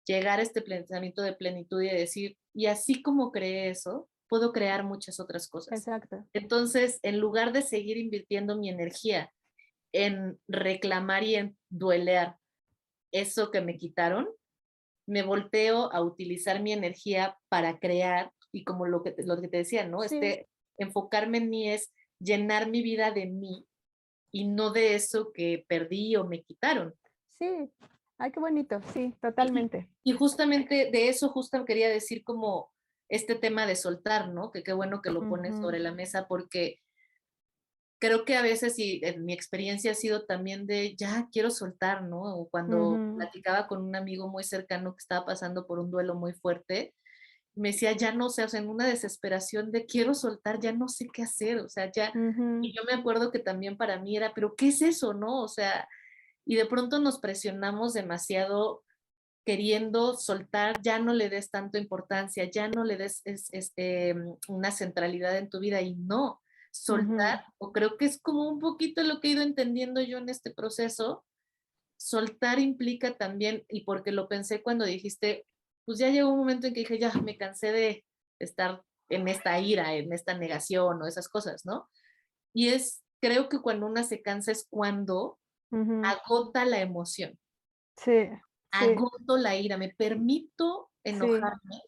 llegar a este pensamiento de plenitud y decir, y así como creé eso, puedo crear muchas otras cosas. Exacto. Entonces, en lugar de seguir invirtiendo mi energía en reclamar y en duelear eso que me quitaron, me volteo a utilizar mi energía para crear y como lo que te decía, ¿no? Sí, Enfocarme en mí es llenar mi vida de mí y no de eso que perdí o me quitaron. sí. Ay, qué bonito. Sí, Y, totalmente. y justamente de eso justo quería decir como este tema de soltar, ¿no? Que qué bueno que lo pones Ujú, sobre la mesa porque creo que a veces, y en mi experiencia ha sido también de, ya quiero soltar, ¿no? O cuando ujú. platicaba con un amigo muy cercano que estaba pasando por un duelo muy fuerte, me decía, ya no sé, o sea, en una desesperación de quiero soltar, ya no sé qué hacer, o sea, ya, Ujú, y yo me acuerdo que también para mí era, pero ¿qué es eso, no? O sea, y de pronto nos presionamos demasiado queriendo soltar, ya no le des tanto importancia, ya no le des una centralidad en tu vida y no, ujú. soltar, o creo que es como un poquito lo que he ido entendiendo yo en este proceso, soltar implica también, y porque lo pensé cuando dijiste, pues ya llegó un momento en que dije, ya me cansé de estar en esta ira, en esta negación o esas cosas, ¿no? Y creo que cuando una se cansa es cuando Ujú. agota la emoción, Sí, sí, agoto la ira, me permito sí. enojarme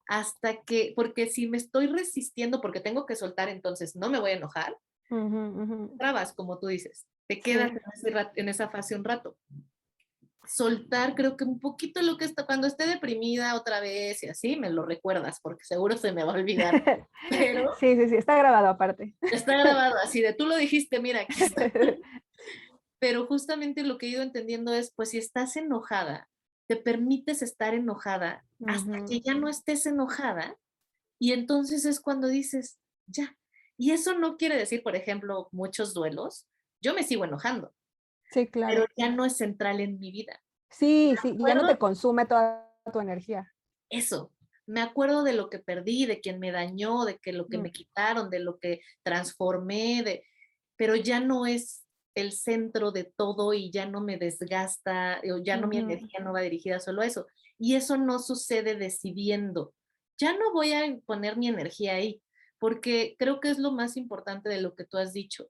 hasta que, porque si me estoy resistiendo porque tengo que soltar, entonces no me voy a enojar, Ujú, ujú. trabas, como tú dices, te quedas Sí, en esa fase un rato. Soltar, creo que un poquito lo que está, cuando esté deprimida otra vez y así, me lo recuerdas, porque seguro se me va a olvidar, pero sí, sí, sí, está grabado aparte. está grabado así de tú lo dijiste, mira, aquí está. Pero justamente lo que he ido entendiendo es, pues si estás enojada, te permites estar enojada hasta que Ujú, ya no estés enojada y entonces es cuando dices, ya. Y eso no quiere decir, por ejemplo, muchos duelos, yo me sigo enojando, Sí, claro. pero ya no es central en mi vida. Sí, Me sí, y ya no acuerdo te consume toda tu energía. eso, me acuerdo de lo que perdí, de quien me dañó, de que lo que Mm, me quitaron, de lo que transformé, pero ya no es el centro de todo y ya no me desgasta, o ya no mi ujú, energía no va dirigida solo a eso. Y eso no sucede decidiendo. Ya no voy a poner mi energía ahí, porque creo que es lo más importante de lo que tú has dicho.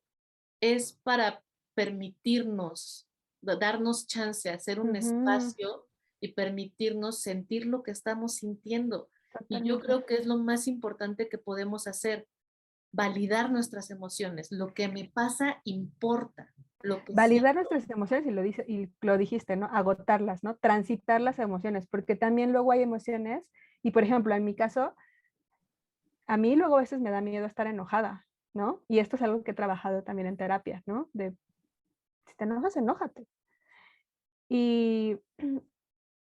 Es para permitirnos, darnos chance, hacer un ujú, espacio y permitirnos sentir lo que estamos sintiendo. Y yo totalmente. creo que es lo más importante que podemos hacer, validar nuestras emociones. Lo que me pasa importa, lo que Validar siento. nuestras emociones y lo dijiste, ¿no? Agotarlas, ¿no? Transitar las emociones, porque también luego hay emociones, y por ejemplo, en mi caso, a mí luego a veces me da miedo estar enojada, ¿no? Y esto es algo que he trabajado también en terapia, ¿no? De, si te enojas, enójate. Y,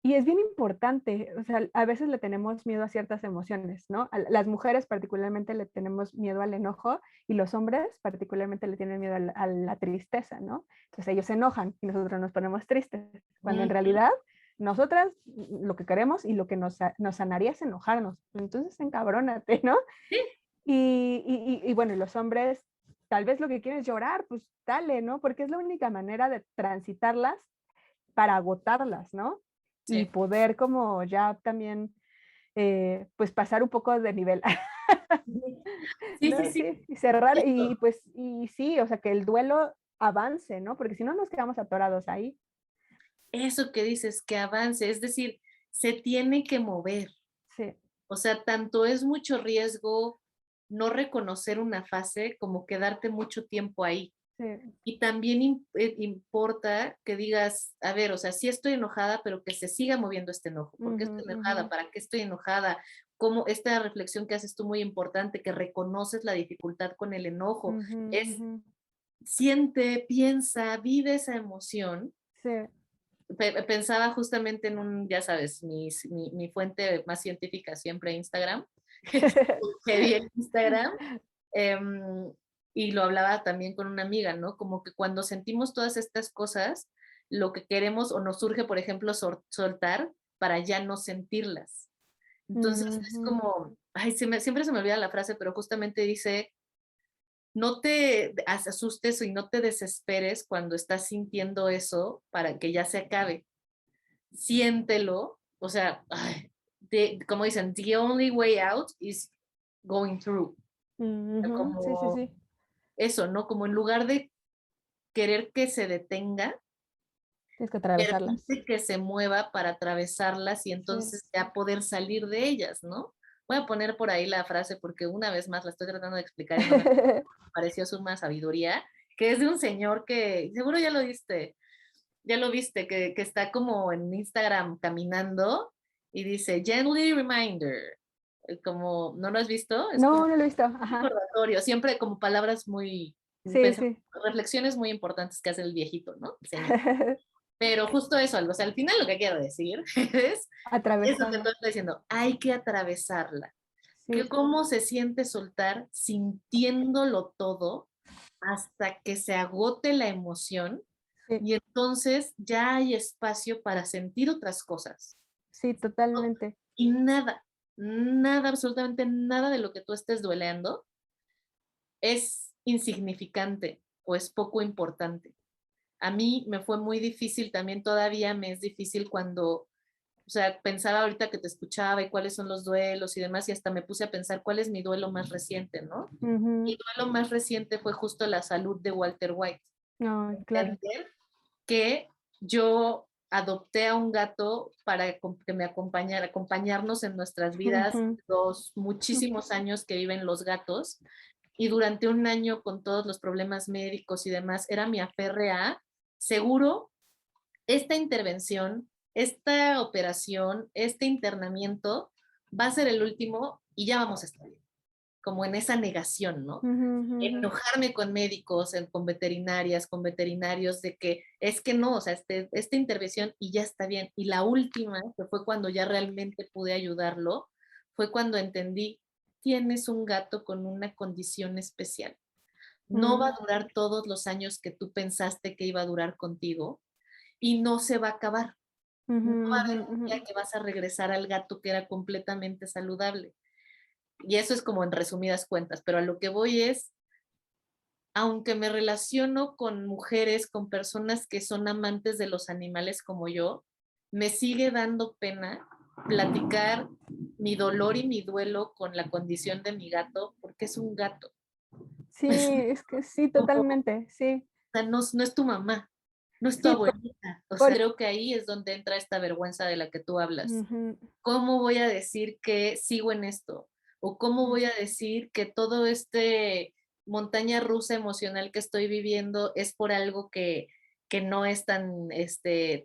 y es bien importante, o sea, a veces le tenemos miedo a ciertas emociones, ¿no? Las mujeres particularmente le tenemos miedo al enojo y los hombres particularmente le tienen miedo a la tristeza, ¿no? Entonces ellos se enojan y nosotros nos ponemos tristes, cuando en Ujú. realidad nosotras lo que queremos y lo que nos sanaría es enojarnos. Entonces encabrónate, ¿no? Sí, Y bueno, y los hombres tal vez lo que quieren es llorar, pues dale, ¿no? Porque es la única manera de transitarlas para agotarlas, ¿no? Y sí. poder como ya también, pues pasar un poco de nivel, Sí, sí, ¿no? sí. Sí, y cerrar y Eso, pues, y sí, o sea, que el duelo avance, ¿no? Porque si no nos quedamos atorados ahí. eso que dices, que avance, es decir, se tiene que mover. Sí, O sea, tanto es mucho riesgo no reconocer una fase como quedarte mucho tiempo ahí. sí. Y también importa que digas, a ver, o sea, sí estoy enojada, pero que se siga moviendo este enojo. ¿Por qué Ujú, estoy ujú, enojada? ¿Para qué estoy enojada? Como esta reflexión que haces tú muy importante, que reconoces la dificultad con el enojo, ujú, es ujú. siente, piensa, vive esa emoción. Sí. Pensaba justamente en un, ya sabes, mi fuente más científica siempre Instagram, que vi en Instagram, em, y lo hablaba también con una amiga, ¿no? Como que cuando sentimos todas estas cosas, lo que queremos o nos surge, por ejemplo, soltar para ya no sentirlas. Entonces es Ujú, como, ay, siempre se me olvida la frase, pero justamente dice, no te asustes y no te desesperes cuando estás sintiendo eso para que ya se acabe. Siéntelo, o sea, ay, como dicen, the only way out is going through. ujú. Sí, sí, Como sí. eso, ¿no? Como en lugar de querer que se detenga, Tienes que atravesarlas. permite que se mueva para atravesarlas y Sí. entonces ya poder salir de ellas, ¿no? Voy a poner por ahí la frase porque una vez más la estoy tratando de explicar y no me pareció suma sabiduría, que es de un señor que seguro ya lo viste, que está como en Instagram caminando y dice, gently reminder, como, ¿no lo has visto? Es como No, no lo he visto. un Ajá. recordatorio, siempre como palabras muy, Sí, sí. reflexiones muy importantes que hace el viejito, ¿no? El señor. Pero justo eso, o sea, al final lo que quiero decir es eso que tú Atravesarla. estás diciendo, hay que atravesarla. Sí, ¿Cómo se siente soltar sintiéndolo todo hasta que se agote la emoción? sí, Y entonces ya hay espacio para sentir otras cosas. sí, totalmente. Y nada, nada, absolutamente nada de lo que tú estés dueleando es insignificante o es poco importante. A mí me fue muy difícil, también todavía me es difícil cuando, o sea, pensaba ahorita que te escuchaba y cuáles son los duelos y demás, y hasta me puse a pensar cuál es mi duelo más reciente, ¿no? Mi Ujú. duelo más reciente fue justo la salud de Walter White. Ay, claro. Entender que yo adopté a un gato para que me acompañara, acompañarnos en nuestras vidas Ujú. los muchísimos años que viven los gatos. Y durante un año con todos los problemas médicos y demás, era mi aferre a, seguro, esta intervención, esta operación, este internamiento va a ser el último y ya vamos a estar bien. Como en esa negación, ¿no? Ujú, ujú. Enojarme con médicos, con veterinarias, con veterinarios, de que es que no, o sea, esta intervención y ya está bien. Y la última, que fue cuando ya realmente pude ayudarlo, fue cuando entendí, tienes un gato con una condición especial. no va a durar todos los años que tú pensaste que iba a durar contigo y no se va a acabar. No va a haber un día que vas a regresar al gato que era completamente saludable. Y eso es como en resumidas cuentas, pero a lo que voy es, aunque me relaciono con mujeres, con personas que son amantes de los animales como yo, me sigue dando pena platicar mi dolor y mi duelo con la condición de mi gato, porque es un gato. Sí, es que sí, totalmente, sí. O sea, no es tu mamá, no es tu Sí, abuelita. O sea, creo que ahí es donde entra esta vergüenza de la que tú hablas. ujú, ¿Cómo voy a decir que sigo en esto? ¿O cómo voy a decir que todo este montaña rusa emocional que estoy viviendo es por algo que no es tan,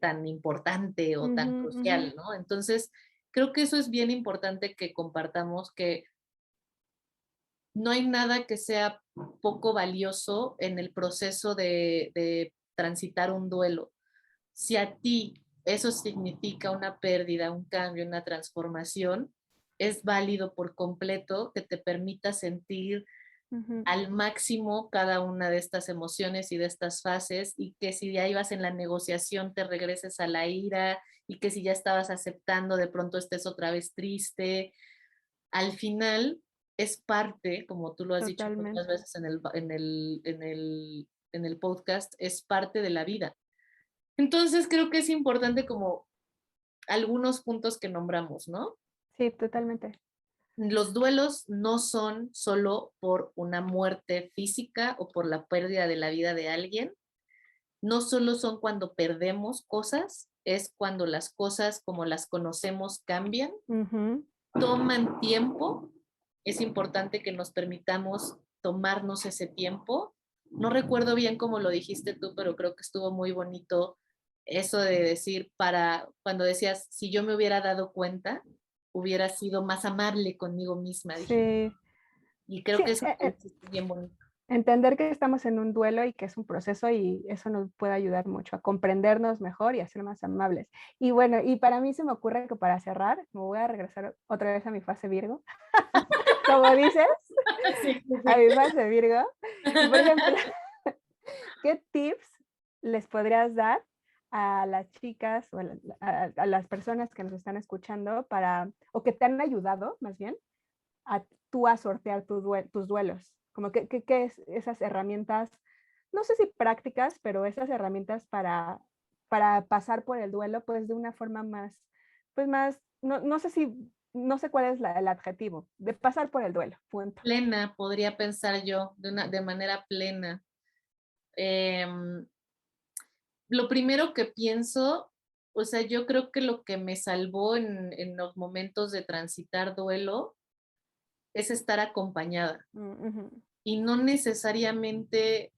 tan importante o tan ujú, ujú. crucial, ¿no? Entonces, creo que eso es bien importante que compartamos, que no hay nada que sea poco valioso en el proceso de transitar un duelo. Si a ti eso significa una pérdida, un cambio, una transformación, es válido por completo que te permita sentir Ujú, al máximo cada una de estas emociones y de estas fases, y que si ya ibas en la negociación te regreses a la ira, y que si ya estabas aceptando de pronto estés otra vez triste. Al final es parte, como tú lo has dicho muchas totalmente. veces en el podcast, es parte de la vida. Entonces creo que es importante como algunos puntos que nombramos, ¿no? Sí, totalmente. Los duelos no son solo por una muerte física o por la pérdida de la vida de alguien, no solo son cuando perdemos cosas, es cuando las cosas como las conocemos cambian, Ujú, toman tiempo, es importante que nos permitamos tomarnos ese tiempo. No recuerdo bien cómo lo dijiste tú, pero creo que estuvo muy bonito eso de decir, para cuando decías, si yo me hubiera dado cuenta, hubiera sido más amable conmigo misma, dijiste. sí, Y creo sí, que eso es bien bonito. entender que estamos en un duelo y que es un proceso y eso nos puede ayudar mucho a comprendernos mejor y a ser más amables. Y bueno, y para mí se me ocurre que para cerrar, me voy a regresar otra vez a mi fase Virgo, como dices, Sí, sí, a sí. mi fase Virgo. Y por ejemplo, ¿qué tips les podrías dar a las chicas o a las personas que nos están escuchando para, o que te han ayudado más bien, a tú a sortear tus duelos? Como que es esas herramientas, no sé si prácticas, pero esas herramientas para pasar por el duelo, pues de una forma más, pues más, no sé si, no sé cuál es el adjetivo, de pasar por el duelo, punto. Plena, podría pensar yo, de manera plena. Em, lo primero que pienso, o sea, yo creo que lo que me salvó en los momentos de transitar duelo es estar acompañada, Ujú, y no necesariamente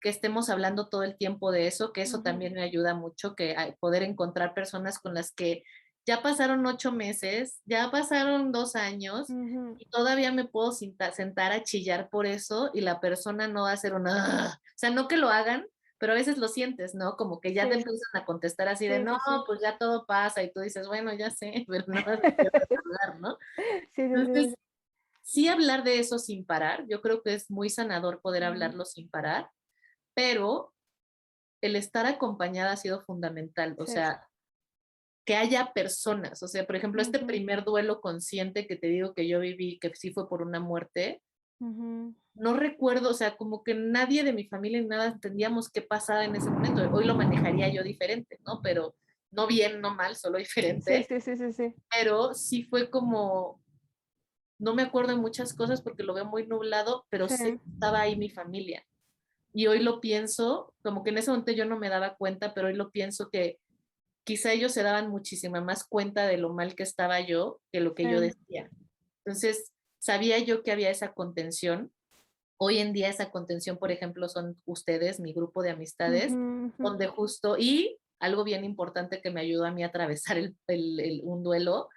que estemos hablando todo el tiempo de eso, que eso ujú, también me ayuda mucho, que poder encontrar personas con las que ya pasaron 8 meses, ya pasaron 2 años, ujú. y todavía me puedo sentar a chillar por eso, y la persona no va a hacer una, o sea, no que lo hagan, pero a veces lo sientes, ¿no? Como que ya te Sí, empiezan a contestar así de, sí, no, sí, sí. pues ya todo pasa, y tú dices, bueno, ya sé, pero no vas a querer hablar, ¿no? Sí, sí, sí, Entonces, sí. sí hablar de eso sin parar, yo creo que es muy sanador poder Ujú. hablarlo sin parar, pero el estar acompañada ha sido fundamental, o Sí. sea, que haya personas, o sea, por ejemplo, este Ujú, primer duelo consciente que te digo que yo viví, que sí fue por una muerte, ujú. no recuerdo, o sea, como que nadie de mi familia ni nada entendíamos qué pasaba en ese momento. Hoy lo manejaría yo diferente, ¿no? Pero no bien, no mal, solo Sí, diferente. sí, sí, sí, sí. Pero sí fue como, no me acuerdo de muchas cosas porque lo veo muy nublado, pero Sí, sé que estaba ahí mi familia. Y hoy lo pienso, como que en ese momento yo no me daba cuenta, pero hoy lo pienso que quizá ellos se daban muchísima más cuenta de lo mal que estaba yo que lo que yo sí. decía. Entonces, sabía yo que había esa contención. Hoy en día esa contención, por ejemplo, son ustedes, mi grupo de amistades, Ujú, ujú. donde justo, y algo bien importante que me ayudó a mí a atravesar un duelo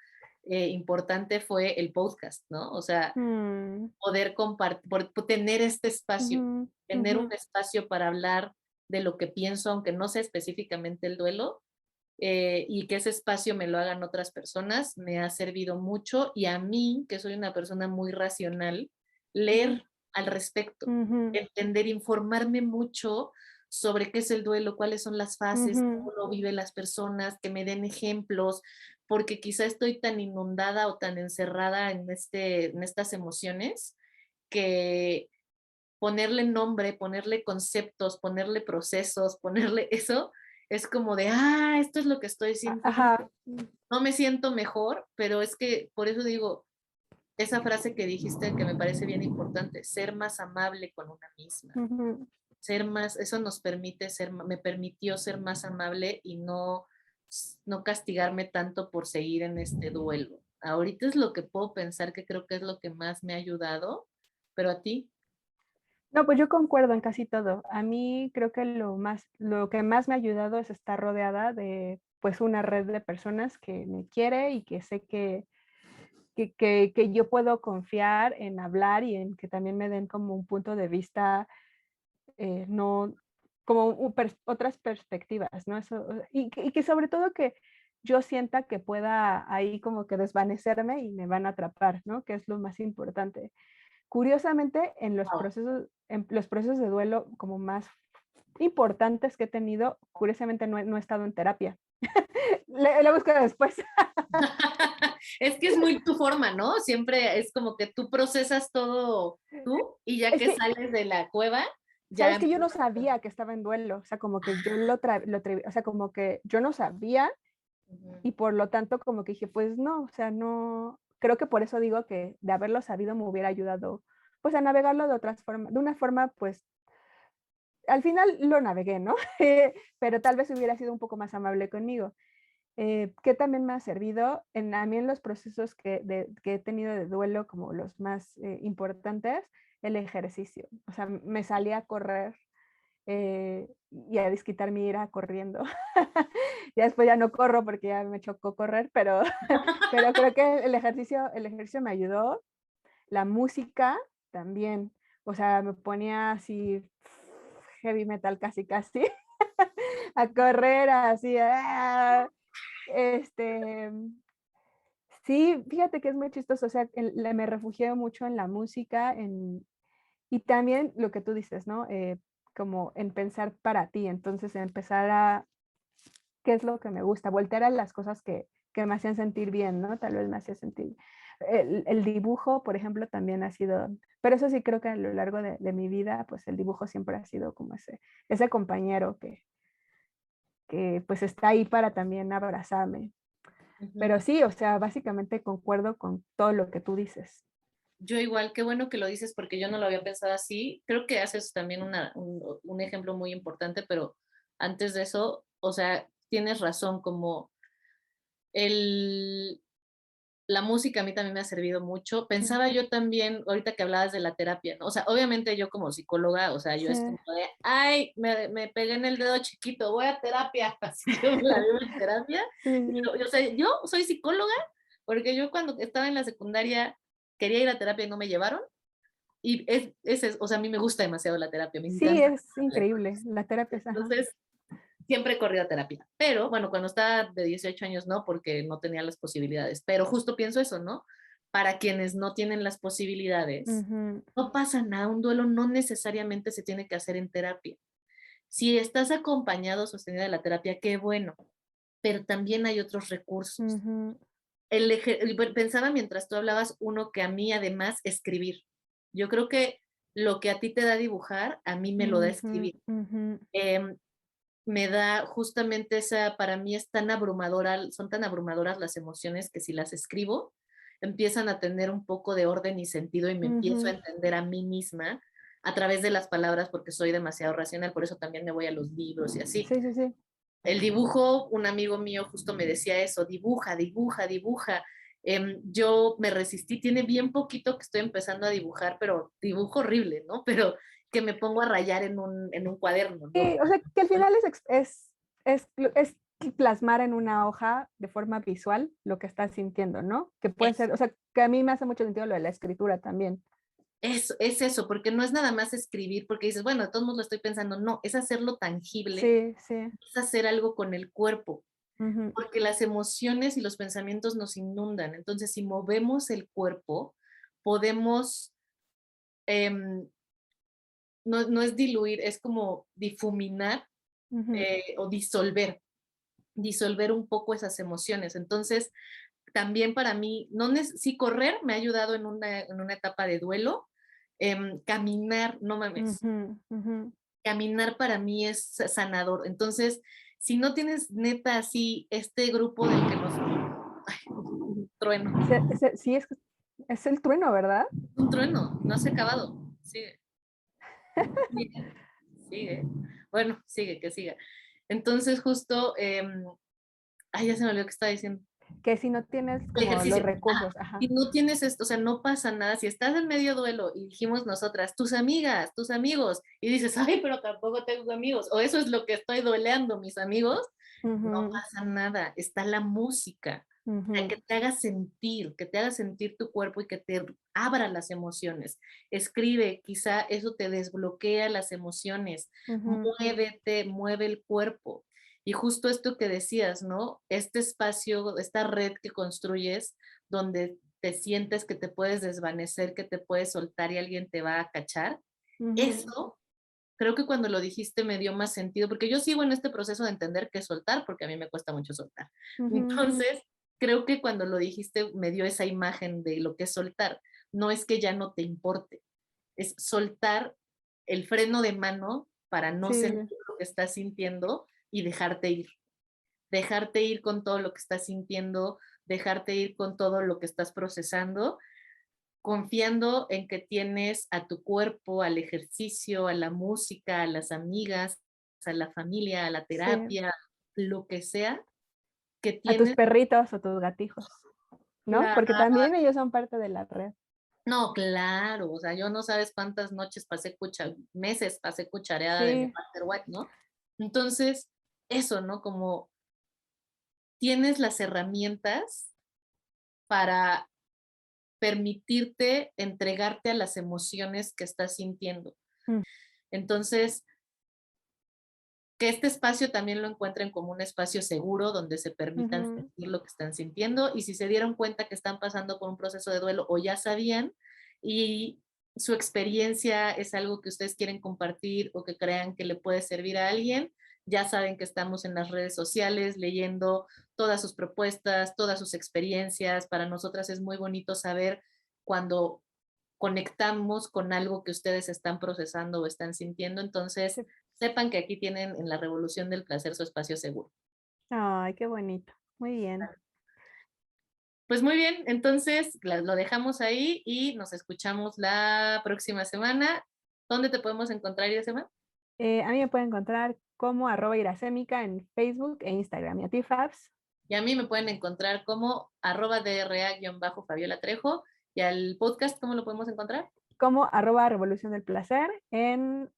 importante fue el podcast, ¿no? O sea, Mm, poder compartir, tener este espacio, ujú, tener ujú. un espacio para hablar de lo que pienso, aunque no sea específicamente el duelo, y que ese espacio me lo hagan otras personas, me ha servido mucho. Y a mí, que soy una persona muy racional, Ujú. leer. al respecto. Ujú, Entender, informarme mucho sobre qué es el duelo, cuáles son las fases, ujú. cómo lo viven las personas, que me den ejemplos, porque quizá estoy tan inundada o tan encerrada en estas emociones que ponerle nombre, ponerle conceptos, ponerle procesos, ponerle eso, es como de, esto es lo que estoy sintiendo. Ajá. No me siento mejor, pero es que por eso digo, esa frase que dijiste que me parece bien importante, ser más amable con una misma, Ujú. ser más, eso nos permite ser, me permitió ser más amable y no castigarme tanto por seguir en este duelo. Ahorita es lo que puedo pensar que creo que es lo que más me ha ayudado, pero a ti. No, pues yo concuerdo en casi todo. A mí creo que lo que más me ha ayudado es estar rodeada de, pues, una red de personas que me quiere y que sé que yo puedo confiar en hablar y en que también me den como un punto de vista, no como otras perspectivas, ¿no? Eso, y que sobre todo que yo sienta que pueda ahí como que desvanecerme y me van a atrapar, ¿no? Que es lo más importante. Curiosamente, Wow. en los procesos de duelo como más importantes que he tenido, curiosamente no he estado en terapia. La busco después. Es que es muy tu forma, ¿no? Siempre es como que tú procesas todo tú y ya Es que que, sales de la cueva, ya ¿sabes que yo no empiezas. sabía que estaba en duelo? O sea, como que yo o sea, como que yo no sabía Ujú. y por lo tanto como que dije, pues no, o sea, no, creo que por eso digo que de haberlo sabido me hubiera ayudado, pues a navegarlo de otras formas, de una forma, pues al final lo navegué, ¿no? Pero tal vez hubiera sido un poco más amable conmigo. Que también me ha servido a mí en los procesos que he tenido de duelo, como los más importantes, el ejercicio. O sea, me salí a correr y a desquitar mi ira corriendo. Ya después ya no corro porque ya me chocó correr, pero, pero creo que el ejercicio me ayudó. La música también. O sea, me ponía así heavy metal casi casi a correr así. Este, sí, fíjate que es muy chistoso, o sea, me refugié mucho en la música, y también lo que tú dices, ¿no? Como en pensar para ti, entonces empezar a, ¿qué es lo que me gusta? Voltear a las cosas que me hacían sentir bien, ¿no? Tal vez me hacía sentir. El dibujo, por ejemplo, también ha sido, pero eso sí creo que a lo largo de mi vida, pues el dibujo siempre ha sido como ese compañero que pues está ahí para también abrazarme. Pero Ujú. sí, o sea, básicamente concuerdo con todo lo que tú dices. Yo igual, qué bueno que lo dices porque yo no lo había pensado así. Creo que haces también un ejemplo muy importante, pero antes de eso, o sea, tienes razón, como el, la música a mí también me ha servido mucho. Mm, Pensaba yo también, ahorita que hablabas de la terapia, ¿no? O sea, obviamente yo como psicóloga, o sea, yo sí, es como de, ay, me pegué en el dedo chiquito, voy a terapia, así yo me la vivo en terapia. sí, sí, O sea, yo soy psicóloga porque yo cuando estaba en la secundaria quería ir a terapia y no me llevaron. Y o sea, a mí me gusta demasiado la terapia, me sí, encanta. es increíble. La terapia es, ajá. Entonces, siempre he corrido a terapia. Pero bueno, cuando estaba de 18 años no, porque no tenía las posibilidades. Pero justo pienso eso, ¿no? Para quienes no tienen las posibilidades, Ujú, no pasa nada. Un duelo no necesariamente se tiene que hacer en terapia. Si estás acompañado, sostenido de la terapia, qué bueno. Pero también hay otros recursos. ujú, Pensaba mientras tú hablabas uno que a mí además escribir. Yo creo que lo que a ti te da dibujar, a mí me lo da ujú, escribir. ujú, Em, Me da justamente esa, para mí es tan abrumadora, son tan abrumadoras las emociones que si las escribo, empiezan a tener un poco de orden y sentido y me empiezo a ujú. entender a mí misma a través de las palabras porque soy demasiado racional, por eso también me voy a los libros y así. Sí, sí, sí. El dibujo, un amigo mío justo me decía eso, dibuja, dibuja, dibuja. Yo me resistí, tiene bien poquito que estoy empezando a dibujar, pero dibujo horrible, ¿no? Pero que me pongo a rayar en un cuaderno, ¿no? Sí, o sea, que al final es plasmar en una hoja de forma visual lo que estás sintiendo, ¿no? Que puede Es, ser, o sea, que a mí me hace mucho sentido lo de la escritura también. es eso, porque no es nada más escribir, porque dices, bueno, de todos modos lo estoy pensando, no, es hacerlo tangible, Sí, sí. es hacer algo con el cuerpo, Ujú, porque las emociones y los pensamientos nos inundan, entonces si movemos el cuerpo, podemos no es diluir, es como difuminar Ujú, o disolver un poco esas emociones. Entonces, también para mí, sí, correr me ha ayudado en una etapa de duelo. Caminar, no mames, ujú, ujú. caminar para mí es sanador. Entonces, si no tienes neta así este grupo del que nos... Ay, un trueno, Sí, es el trueno, ¿verdad? un trueno, no se ha acabado. Sigue, sigue, sigue. Bueno, sigue, que siga. Entonces, justo, ay, ya se me olvidó que estaba diciendo. Que si no tienes El como los ejercicio. Ajá. recursos, Si ajá. no tienes esto, o sea, no pasa nada. Si estás en medio duelo y dijimos nosotras, tus amigas, tus amigos, y dices, ay, pero tampoco tengo amigos, o eso es lo que estoy dueleando, mis amigos, no Ujú, pasa nada. Está la música, o sea, ujú, que te haga sentir tu cuerpo y que te abra las emociones. Escribe, quizá eso te desbloquea las emociones. ujú. Muévete, mueve el cuerpo. Y justo esto que decías, ¿no? Este espacio, esta red que construyes, donde te sientes que te puedes desvanecer, que te puedes soltar y alguien te va a cachar, Ujú, eso creo que cuando lo dijiste me dio más sentido, porque yo sigo en este proceso de entender qué es soltar, porque a mí me cuesta mucho soltar. ujú. Entonces, creo que cuando lo dijiste me dio esa imagen de lo que es soltar. No es que ya no te importe, es soltar el freno de mano para no Sí, sentir lo que estás sintiendo y dejarte ir con todo lo que estás sintiendo, dejarte ir con todo lo que estás procesando, confiando en que tienes a tu cuerpo, al ejercicio, a la música, a las amigas, a la familia, a la sí. terapia, lo que sea, que A tus tienes perritos o tus gatijos, ¿no? la... Porque también ellos son parte de la red. No, claro, o sea, yo no sabes cuántas noches meses pasé cuchareada de mi Sí, Walter White, ¿no? Entonces, eso, ¿no? Como tienes las herramientas para permitirte entregarte a las emociones que estás sintiendo. mm, Entonces, que este espacio también lo encuentren como un espacio seguro donde se permitan ujú. sentir lo que están sintiendo y si se dieron cuenta que están pasando por un proceso de duelo o ya sabían y su experiencia es algo que ustedes quieren compartir o que crean que le puede servir a alguien, ya saben que estamos en las redes sociales leyendo todas sus propuestas, todas sus experiencias. Para nosotras es muy bonito saber cuando conectamos con algo que ustedes están procesando o están sintiendo. Entonces, Sí. sepan que aquí tienen en la Revolución del Placer su espacio seguro. Ay, qué bonito. Muy bien. Pues muy bien, entonces lo dejamos ahí y nos escuchamos la próxima semana. ¿Dónde te podemos encontrar, Iracema? A mí me pueden encontrar como @iracémica en Facebook e Instagram. ¿Y a ti, Fabs? Y a mí me pueden encontrar como @DRA-Fabiola Trejo. Y al podcast, ¿cómo lo podemos encontrar? Como @Revolución del Placer en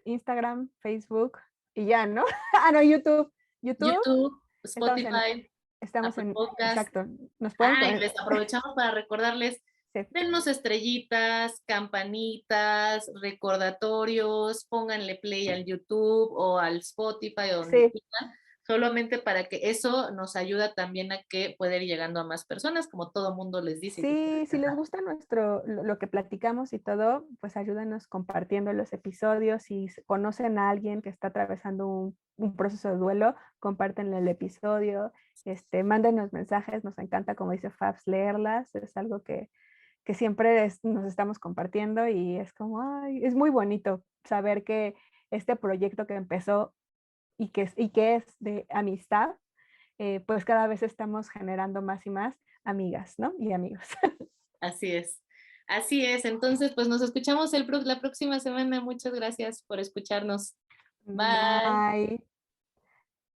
Instagram, Facebook y ya, ¿no? Ah, no, YouTube. YouTube. YouTube, Estamos Spotify, estamos Apple en, Podcast. exacto. Nos pueden, Ah, y les aprovechamos para recordarles, sí, dennos estrellitas, campanitas, recordatorios, pónganle play al YouTube o al Spotify o donde sí, quieran, solamente para que eso nos ayuda también a que pueda ir llegando a más personas, como todo mundo les dice. sí, si les gusta lo que platicamos y todo, pues ayúdanos compartiendo los episodios. Si conocen a alguien que está atravesando un proceso de duelo, compártenle el episodio, mándenos mensajes, nos encanta, como dice Fabs, leerlas, es algo que siempre nos estamos compartiendo y es como, ay, es muy bonito saber que este proyecto que empezó y que es de amistad, pues cada vez estamos generando más y más amigas, ¿no? Y amigos. Así es. Así es. Entonces, pues nos escuchamos la próxima semana. Muchas gracias por escucharnos. Bye. Bye.